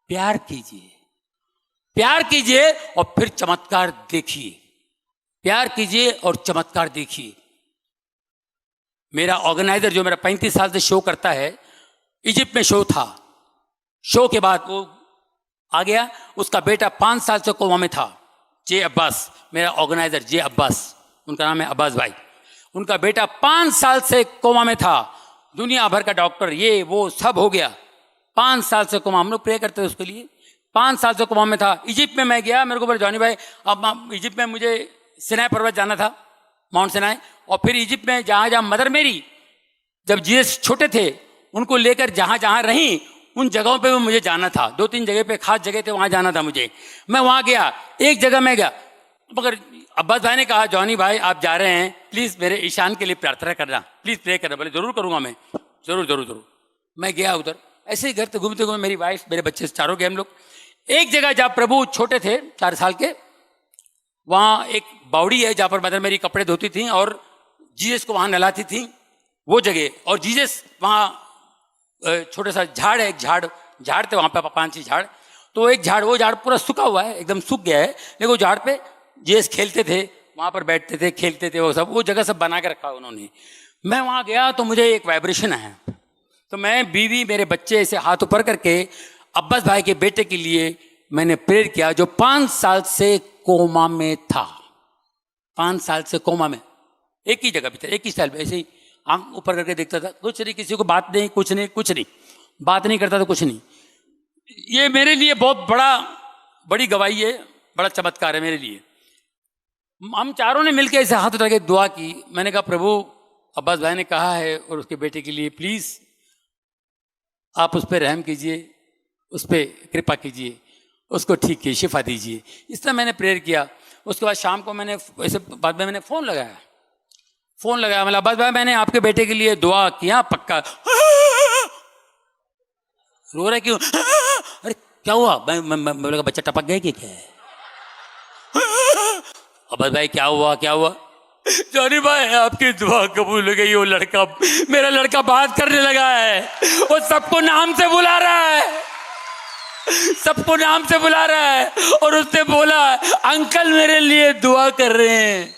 B: प्यार कीजिए, प्यार कीजिए और फिर चमत्कार देखिए। प्यार कीजिए और चमत्कार देखिए। मेरा ऑर्गेनाइजर जो मेरा 35 साल से शो करता है, इजिप्ट में शो था। शो के बाद वो आ गया, उसका बेटा 5 साल से कोमा में था। जे अब्बास, मेरा ऑर्गेनाइजर जे अब्बास, उनका नाम है अब्बास भाई। उनका बेटा 5 साल से कोमा में था। दुनिया भर का डॉक्टर ये वो सब हो गया। 5 साल से कोमा, हम लोग प्रे करते थे उसके लिए। 5 साल से कोमा में था। इजिप्ट में मैं गया, मेरे को बोले जॉनी भाई, अब इजिप्ट में मुझे सिनाई पर्वत जाना था, माउंट सिनाई। और फिर इजिप्ट में जहाँ जहाँ मदर मेरी, जब जीसस छोटे थे, उनको लेकर जहाँ जहाँ रहीं उन जगहों पे भी मुझे जाना था। 2-3 जगह पे खास जगह थे, वहाँ जाना था मुझे। मैं वहाँ गया, एक जगह मैं गया, मगर अब्बास भाई ने कहा जॉनी भाई आप जा रहे हैं, प्लीज़ मेरे ईशान के लिए प्रार्थना करना, प्लीज़ प्रे करना। बोले जरूर करूँगा मैं, जरूर जरूर जरूर। मैं गया उधर, ऐसे ही घर से घूमते घूमते, मेरी वाइफ, मेरे बच्चे चारों गए हम लोग। एक जगह जहाँ प्रभु छोटे थे, 4 साल के, वहाँ एक बावड़ी है जहाँ पर मदर मेरी कपड़े धोती थी और जीसस को वहाँ नहलाती थी, वो जगह। और जीसस वहाँ छोटा सा झाड़ है, एक झाड़ थे वहाँ पे 5-6 झाड़। तो एक झाड़, वो झाड़ पूरा सूखा हुआ है, एकदम सूख गया है, लेकिन वो झाड़ पे जीसस खेलते थे, वहाँ पर बैठते थे, खेलते थे, वो सब, वो जगह सब बना के रखा उन्होंने। मैं वहाँ गया तो मुझे एक वाइब्रेशन आया। तो मैं, बीवी, मेरे बच्चे ऐसे हाथ ऊपर करके अब्बास भाई के बेटे के लिए मैंने प्रेयर किया, जो 5 साल से कोमा में था। 5 साल से कोमा में, एक ही जगह पे था, एक ही स्टाइल पे, ऐसे ही आंख ऊपर करके देखता था, कुछ नहीं, किसी को बात नहीं, कुछ नहीं, बात नहीं करता था, कुछ नहीं। ये मेरे लिए बहुत बड़ी गवाही है, बड़ा चमत्कार है मेरे लिए। हम चारों ने मिलकर ऐसे हाथ उठा के दुआ की। मैंने कहा प्रभु, अब्बास भाई ने कहा है और उसके बेटे के लिए प्लीज आप उस पर रहम कीजिए, उस पर कृपा कीजिए, उसको ठीक कीजिए, शिफा दीजिए। इस तरह मैंने प्रेयर किया। उसके बाद शाम को मैंने ऐसे बाद में मैंने फ़ोन लगाया, मतलब अब्बास भाई मैंने आपके बेटे के लिए दुआ किया, पक्का। रो रहा क्यों? अरे क्या हुआ? मैं बोला बच्चा टपक गया कि क्या है? अब्बास भाई क्या हुआ? जॉनी भाई आपकी दुआ कबूल हो गई। वो लड़का, मेरा लड़का बात करने लगा है, वो सबको नाम से बुला रहा है, और उसने बोला अंकल मेरे लिए दुआ कर रहे हैं।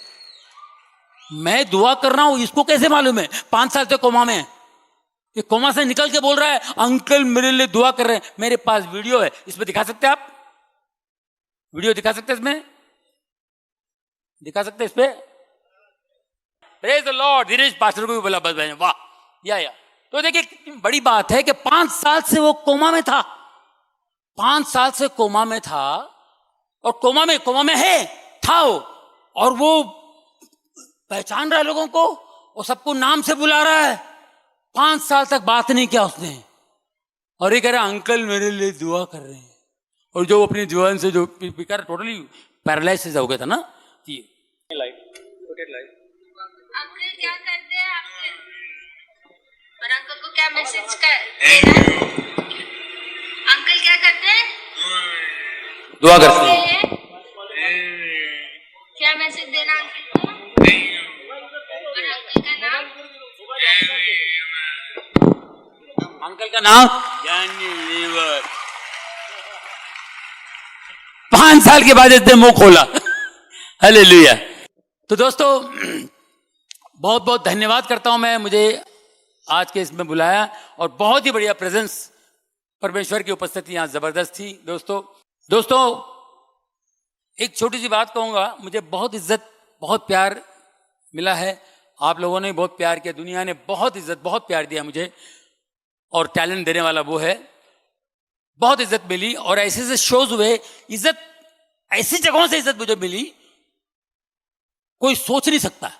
B: मैं दुआ कर रहा हूं, इसको कैसे मालूम है? 5 साल से कोमा में, ये कोमा से निकल के बोल रहा है अंकल मेरे लिए दुआ कर रहे हैं। मेरे पास वीडियो है, इसमें दिखा सकते हैं आप? वीडियो दिखा सकते हैं इसमें? दिखा सकते हैं इसमें? Praise the Lord. Dinesh pastor को भी बोला बस भाई ने, वाह या। तो देखिए कितनी बड़ी बात है कि 5 साल से वो कोमा में था, 5 साल से कोमा में था, और कोमा में था वो, और वो पहचान रहा है लोगों को, और सबको नाम से बुला रहा है। 5 साल तक बात नहीं किया उसने, और ये कह रहा अंकल मेरे लिए दुआ कर रहे हैं। और जो अपनी जुबान से जो बेकार टोटली पैरालाइसिस हो गया था ना, ये
D: अंकल क्या करते हैं आपके, और अंकल को क्या मैसेज कर देना है? अंकल क्या करते हैं?
B: दुआ करते हैं।
D: क्या मैसेज देना अंकल को? और अंकल का नाम?
B: अंकल का नाम जॉनी लीवर। 5 साल के बाद इसने मुंह खोला। हालेलुया। तो दोस्तों बहुत बहुत धन्यवाद करता हूं मैं, मुझे आज के इसमें बुलाया, और बहुत ही बढ़िया प्रेजेंस, परमेश्वर की उपस्थिति यहाँ जबरदस्त थी। दोस्तों एक छोटी सी बात कहूँगा, मुझे बहुत इज्जत, बहुत प्यार मिला है। आप लोगों ने बहुत प्यार किया, दुनिया ने बहुत इज्जत, बहुत प्यार दिया मुझे, और टैलेंट देने वाला वो है। बहुत इज्जत मिली, और ऐसे ऐसे शोज हुए, इज्जत ऐसी जगहों से इज्जत मुझे मिली कोई सोच नहीं सकता।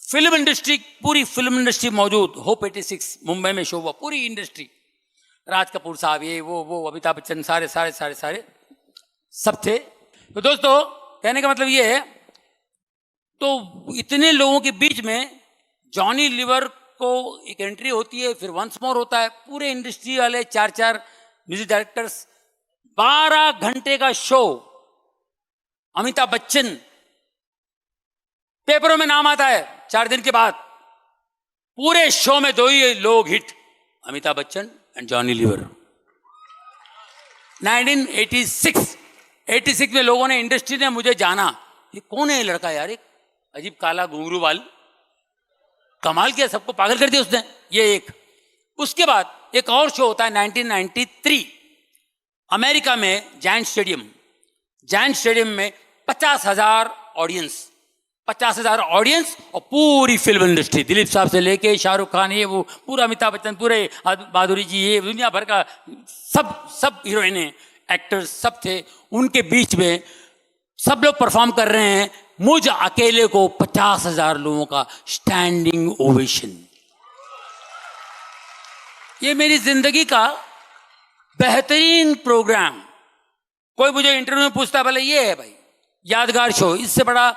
B: फिल्म इंडस्ट्री, पूरी फिल्म इंडस्ट्री मौजूद, होप 86 मुंबई में शो हुआ, पूरी इंडस्ट्री, राज कपूर साहब, ये वो अमिताभ बच्चन, सारे सब थे। तो दोस्तों कहने का मतलब ये है, तो इतने लोगों के बीच में जॉनी लीवर को एक एंट्री होती है, फिर वंस मोर होता है, पूरे इंडस्ट्री वाले 4 म्यूजिक डायरेक्टर्स 12 घंटे का शो, अमिताभ बच्चन, पेपरों में नाम आता है 4 दिन के बाद। पूरे शो में 2 ही लोग hit, Amitabh Bachchan and Johnny Lever. 1986 में लोगों ने, इंडस्ट्री ने मुझे जाना, ये कौन है ये लड़का यार, एक अजीब काला घुंघरू वाल, कमाल किया, सबको पागल कर दिया उसने। ये एक, उसके बाद एक और शो होता है 1993 अमेरिका में, जायंट स्टेडियम में 50,000 ऑडियंस, 50,000 ऑडियंस और पूरी फिल्म इंडस्ट्री, दिलीप साहब से लेके शाहरुख खान, ये वो पूरा, अमिताभ बच्चन, पूरे माधुरी जी, ये दुनिया भर का सब हीरोइनें, एक्टर्स सब थे। उनके बीच में सब लोग परफॉर्म कर रहे हैं, मुझ अकेले को 50,000 लोगों का स्टैंडिंग ओवेशन। ये मेरी जिंदगी का बेहतरीन प्रोग्राम। कोई मुझे इंटरव्यू में पूछता है, भले ये है भाई यादगार शो, इससे बड़ा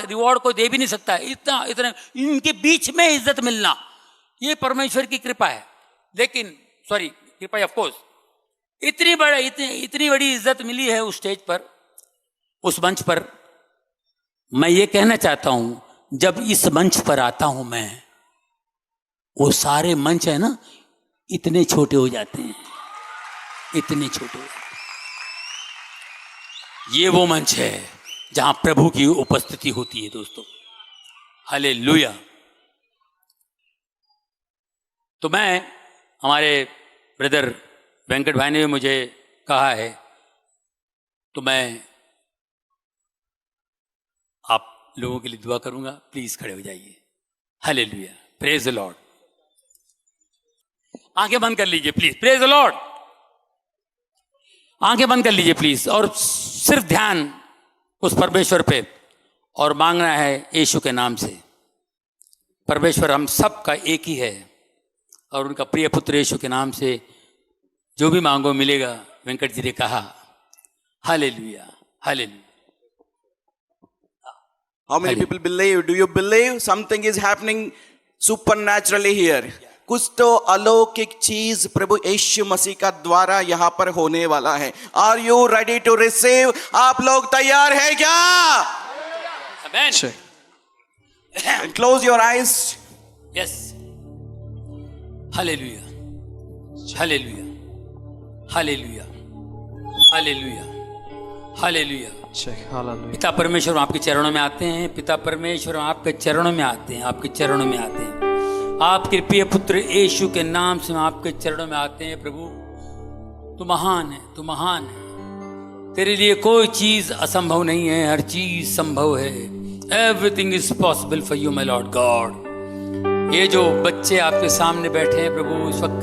B: रिवॉर्ड कोई दे भी नहीं सकता है। इतना इनके बीच में इज्जत मिलना, ये परमेश्वर की कृपा है। लेकिन सॉरी, कृपा ऑफ कोर्स, इतनी बड़ी इज्जत मिली है उस स्टेज पर, उस मंच पर। मैं ये कहना चाहता हूं, जब इस मंच पर आता हूं मैं, वो सारे मंच है ना, इतने छोटे हो जाते हैं, इतने छोटे हो जाते हैं। ये वो मंच है जहां प्रभु की उपस्थिति होती है दोस्तों। हालेलुया। तो मैं, हमारे ब्रदर वेंकट भाई ने मुझे कहा है, तो मैं आप लोगों के लिए दुआ करूंगा। प्लीज खड़े हो जाइए। Hallelujah, praise the Lord. आंखें बंद कर लीजिए प्लीज, प्रेज द लॉर्ड। आंखें बंद कर लीजिए प्लीज, और सिर्फ ध्यान उस परमेश्वर पे, और मांगना है यीशु के नाम से। परमेश्वर हम सब का एक ही है, और उनका प्रिय पुत्र यीशु के नाम से जो भी मांगो मिलेगा। वेंकट जी ने कहा hallelujah, hallelujah.
E: How many people believe? Do you believe something is happening supernaturally here? कुछ तो अलौकिक चीज प्रभु यीशु मसीह का द्वारा यहाँ पर होने वाला है। Are you ready to receive? आप लोग तैयार हैं क्या?
B: Amen.
E: And close your eyes.
B: Yes. Hallelujah. Hallelujah. Hallelujah. Hallelujah. Hallelujah. पिता परमेश्वर हम आपके चरणों में आते हैं। पिता परमेश्वर हम आपके चरणों में आते हैं, आपके चरणों में आते हैं। आपके प्रिय पुत्र यीशु के नाम से हम आपके चरणों में आते हैं। प्रभु तू महान है, तू महान है। तेरे लिए कोई चीज असंभव नहीं है, हर चीज संभव है। Everything is possible for you my lord God. ये जो बच्चे आपके सामने बैठे हैं प्रभु, इस वक्त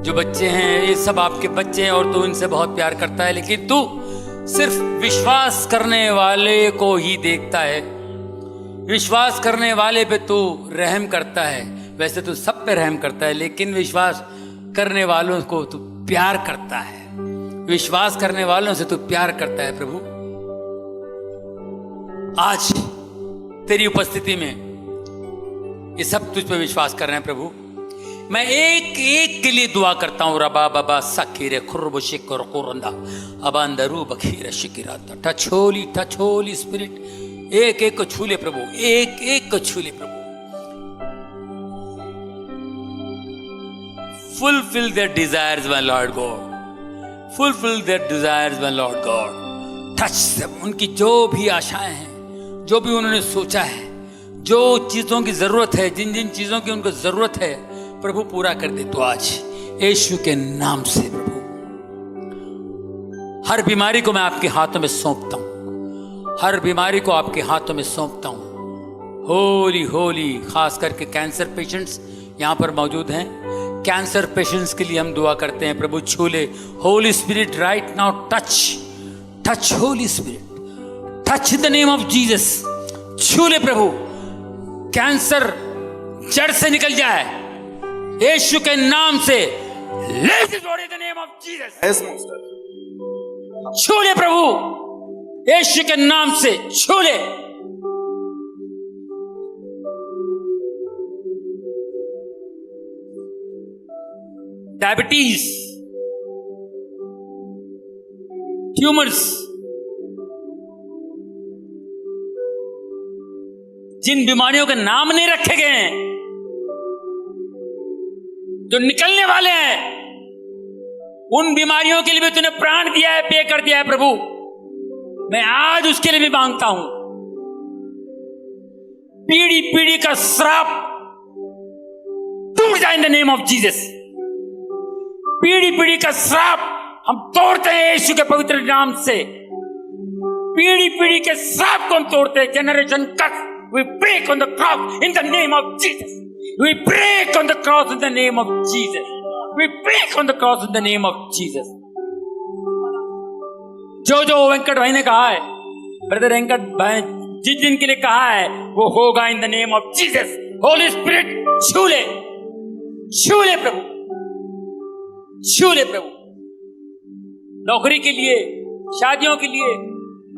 B: जो बच्चे हैं, ये सब आपके बच्चे हैं, और तू इनसे बहुत प्यार करता है। लेकिन तू सिर्फ विश्वास करने वाले को ही देखता है, विश्वास करने वाले पे तू रहम करता है। वैसे तो सब पे रहम करता है, लेकिन विश्वास करने वालों को तू प्यार करता है, विश्वास करने वालों से तू प्यार करता है। प्रभु आज तेरी उपस्थिति में ये सब तुझ पे विश्वास कर रहे हैं। प्रभु मैं एक एक के लिए दुआ करता हूँ। रबा बाबा सखीरे खुरब शिकर कुरंदा अबांदरू बखीर शिकिरा टच होली स्पिरिट, एक एक को छू ले प्रभु, एक एक को छू ले प्रभु। Fulfil their desires my lord God, fulfil their desires my lord God. Touch them, उनकी जो भी आशाएं हैं, जो भी उन्होंने सोचा है, जो चीजों की जरूरत है, जिन जिन चीजों की उनको जरूरत है प्रभु पूरा कर दे तो आज यीशु के नाम से। प्रभु हर बीमारी को मैं आपके हाथों में सौंपता हूं, हर बीमारी को आपके हाथों में सौंपता हूं। होली होली, खास करके कैंसर पेशेंट्स यहां पर मौजूद हैं। कैंसर पेशेंट्स के लिए हम दुआ करते हैं। प्रभु छू ले, Holi spirit right now touch Holi spirit, touch in the name of Jesus. छू ले प्रभु, कैंसर जड़ से निकल जाए यीशु के नाम से। Let it go in the name of Jesus.
E: Yes, Master.
B: छू ले प्रभु, यीशु के नाम से छू ले। डायबिटीज, ट्यूमर्स, जिन बीमारियों के नाम नहीं रखे गए हैं, जो निकलने वाले हैं, उन बीमारियों के लिए भी तूने प्राण दिया है, पे कर दिया है प्रभु। मैं आज उसके लिए भी मांगता हूं। पीढ़ी पीढ़ी का श्राप टूट जाए इन द नेम ऑफ जीसस। पीढ़ी पीढ़ी का श्राप हम तोड़ते हैं यीशु के पवित्र नाम से। पीढ़ी पीढ़ी के श्राप को हम तोड़ते हैं। Generation cut, we break on the cross in the name of Jesus. We break on the cross in the name of Jesus. We break on the cross in the name of Jesus. जो वेंकट भाई ने कहा है, brother Venkat भाई जिस दिन के लिए कहा है, वो होगा इन the name of Jesus. Holi spirit छू ले प्रभु, छू ले प्रभु। नौकरी के लिए, शादियों के लिए,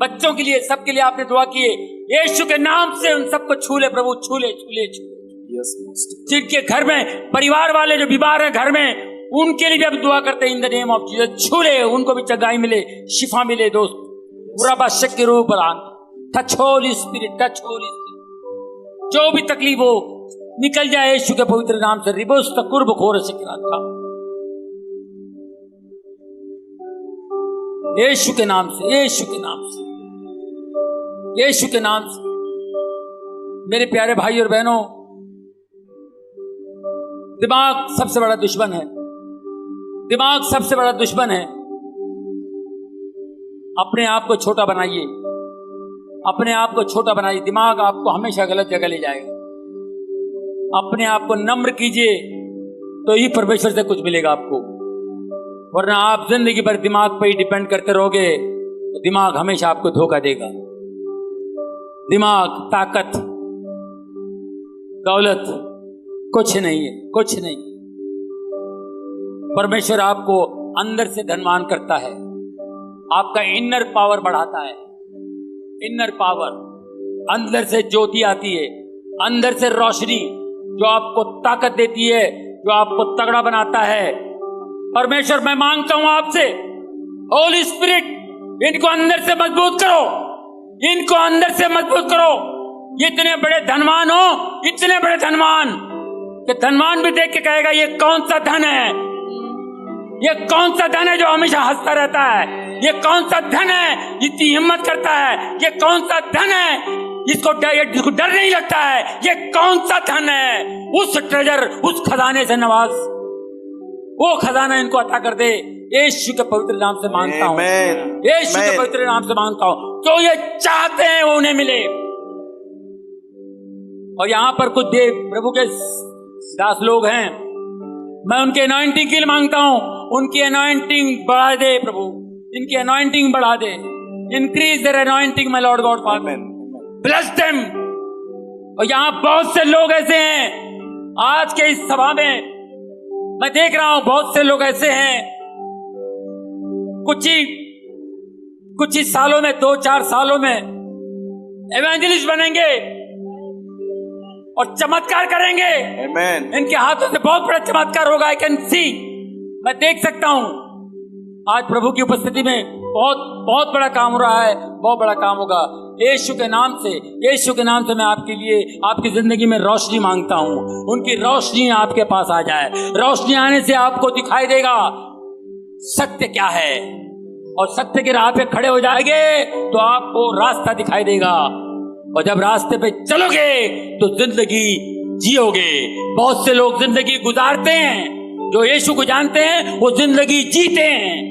B: बच्चों के लिए, सबके लिए आपने दुआ की है। यीशु के नाम से उन सबको छू ले प्रभु, छू ले छू ले छू ले। जिनके घर में परिवार वाले जो बीमार हैं घर में, उनके लिए भी हम दुआ करते हैं इन द नेम ऑफ जीसस। छू ले, उनको भी चंगाई मिले, शिफा मिले। दोस्त पूरा बादशाह के रूप पर touch Holi spirit, touch Holi spirit. जो भी तकलीफ हो निकल जाए यीशु के पवित्र नाम से। रिबोस तक कुर्ब खोर से था यीशु के नाम से, यीशु के नाम से, यीशु के नाम से। मेरे प्यारे भाई और बहनों, दिमाग सबसे बड़ा दुश्मन है। दिमाग सबसे बड़ा दुश्मन है। अपने आप को छोटा बनाइए, अपने आप को छोटा बनाइए। दिमाग आपको हमेशा गलत जगह ले जाएगा। अपने आप को नम्र कीजिए तो ही परमेश्वर से कुछ मिलेगा आपको, वरना आप जिंदगी भर दिमाग पर ही डिपेंड करते रहोगे तो दिमाग हमेशा आपको धोखा देगा। दिमाग, ताकत, दौलत कुछ नहीं है, कुछ नहीं। परमेश्वर आपको अंदर से धनवान करता है, आपका इनर पावर बढ़ाता है। इनर पावर, अंदर से ज्योति आती है, अंदर से रोशनी जो आपको ताकत देती है, जो आपको तगड़ा बनाता है। परमेश्वर, मैं मांगता हूं आपसे, होली स्पिरिट, इनको अंदर से मजबूत करो, इनको अंदर से मजबूत करो। ये इतने बड़े धनवान हो, इतने बड़े धनवान कि धनवान भी देख के कहेगा ये कौन सा धन है, ये कौन सा धन है जो हमेशा हंसता रहता है, ये कौन सा धन है इतनी हिम्मत करता है, ये कौन सा धन है जिसको डर नहीं लगता है, ये कौन सा धन है। उस ट्रेजर, उस खजाने से नवाज, वो खजाना इनको अता कर दे। यीशु के पवित्र नाम से मांगता हूँ, यीशु के पवित्र नाम से मांगता हूँ। जो ये चाहते हैं वो उन्हें मिले। और यहाँ पर कुछ देव प्रभु के दास लोग हैं, मैं उनके अनॉइंटिंग के लिए मांगता हूँ। उनकी अनॉइंटिंग बढ़ा दे प्रभु, इनकी अनॉइंटिंग बढ़ा दे। Increase their anointing my lord God father, bless them. और यहाँ बहुत से लोग ऐसे हैं, आज के इस सभा में मैं देख रहा हूं बहुत से लोग ऐसे हैं, कुछ ही सालों में, 2-4 सालों में एवेंजलिस्ट बनेंगे और चमत्कार करेंगे।
E: Amen.
B: इनके हाथों से बहुत बड़ा चमत्कार होगा। आई कैन सी, मैं देख सकता हूं आज प्रभु की उपस्थिति में बहुत बड़ा काम हो रहा है, बहुत बड़ा काम होगा। यीशु के नाम से, यीशु के नाम से मैं आपके लिए, आपकी जिंदगी में रोशनी मांगता हूं। उनकी रोशनी आपके पास आ जाए। रोशनी आने से आपको दिखाई देगा सत्य क्या है, और सत्य के राह पे खड़े हो जाएंगे तो आपको रास्ता दिखाई देगा। और जब रास्ते पे चलोगे तो जिंदगी जियोगे। बहुत से लोग जिंदगी गुजारते हैं, जो यीशु को जानते हैं वो जिंदगी जीते हैं।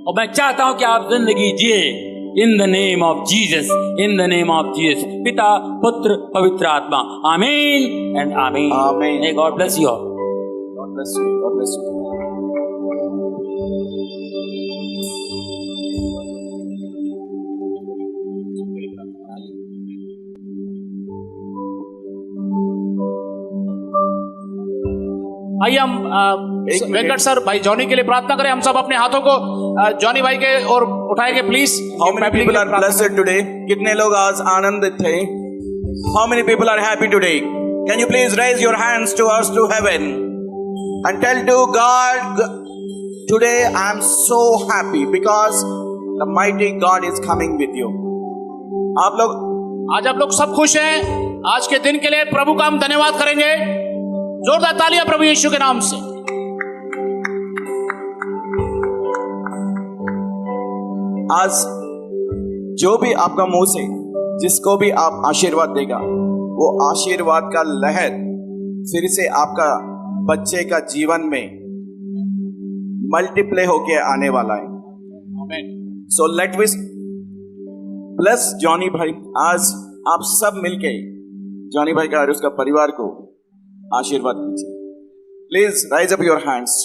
B: और मैं चाहता हूं कि आप जिंदगी जिए इन the name of Jesus, in the name of Jesus. पिता, पुत्र, पवित्र आत्मा, आमीन एंड आमीन।
E: Amen.
B: May God bless you all.
E: God bless you. God bless you.
F: आइए हम वेंकट सर, भाई जॉनी के लिए प्रार्थना करें। हम सब अपने हाथों को जॉनी भाई के और उठाएंगे please.
E: How many people are blessed today? कितने लोग आज आनंदित थे? How many people are happy today? Can you please raise your hands towards to heaven and tell to God, today I am so happy because The mighty God is coming with you. आप लोग
F: आज आप लोग सब खुश हैं आज के दिन के लिए प्रभु का हम धन्यवाद करेंगे जोरदार तालियां प्रभु यीशु के नाम से।
E: आज जो भी आपका मुंह से जिसको भी आप आशीर्वाद देगा वो आशीर्वाद का लहर फिर से आपका बच्चे का जीवन में मल्टीप्लाई होके आने वाला है।
F: Amen.
E: So let we bless Johnny भाई। आज आप सब मिलके जॉनी भाई का और उसका परिवार को आशीर्वाद कीजिए। Please rise up your hands.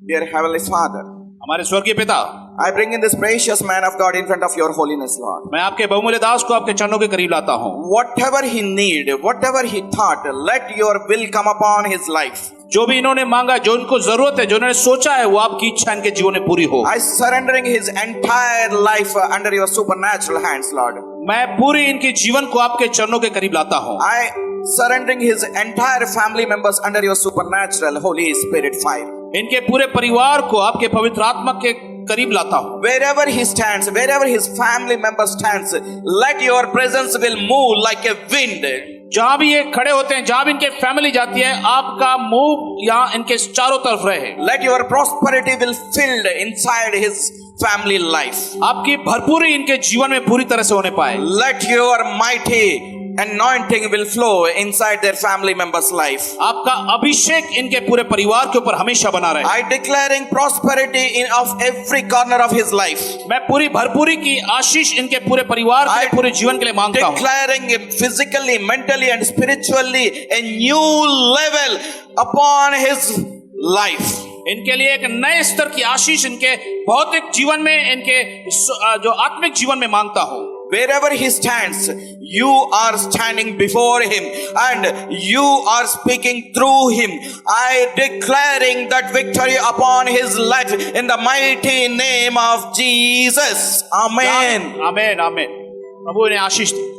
E: Dear heavenly father,
F: हमारे स्वर्गीय पिता,
E: I bring in this precious man of God in front of your holiness, Lord.
F: मैं आपके बहुमूल्य दास को आपके चरणों के करीब लाता हूँ।
E: Whatever he need, whatever he thought, let your will come upon his life.
F: जो भी इन्होंने मांगा, जो इनको जरूरत है, जो इन्होंने सोचा है, वो आपकी इच्छा इनके जीवन में पूरी हो।
E: I surrendering his entire life under your supernatural hands, Lord.
F: मैं पूरी इनके जीवन को आपके चरणों के करीब लाता हूँ।
E: I surrendering his entire family members under your supernatural Holy Spirit fire.
F: इनके पूरे परिवार को आपके पवित्र आत्मा के करीब लाता हूँ।
E: Wherever he stands, wherever his family member stands, let your presence will move like a wind.
F: जहां भी ये खड़े होते हैं, जहां भी इनके फैमिली जाती है, आपका मुंह यहाँ इनके चारों तरफ रहे।
E: Let your prosperity will filled inside his family life.
F: आपकी भरपूरी इनके जीवन में पूरी तरह से होने पाए।
E: Let your mighty anointing will flow inside their family members' life.
F: आपका अभिषेक इनके पूरे परिवार के ऊपर हमेशा बना रहे।
E: I declaring prosperity in of every corner of his life.
F: मैं पूरी भरपूरी की आशीष इनके पूरे परिवार के लिए, पूरे जीवन के लिए मांगता हूँ।
E: Declaring physically, mentally and spiritually a new level upon his life.
F: इनके लिए एक नए स्तर की आशीष इनके भौतिक जीवन में, इनके जो आत्मिक जीवन में मांगता हूँ।
E: Wherever he stands, you are standing before him and you are speaking through him. I declaring that victory upon his life in the mighty name of Jesus. Amen.
F: आमीन, आमीन। प्रभु इन्हें आशीष दे।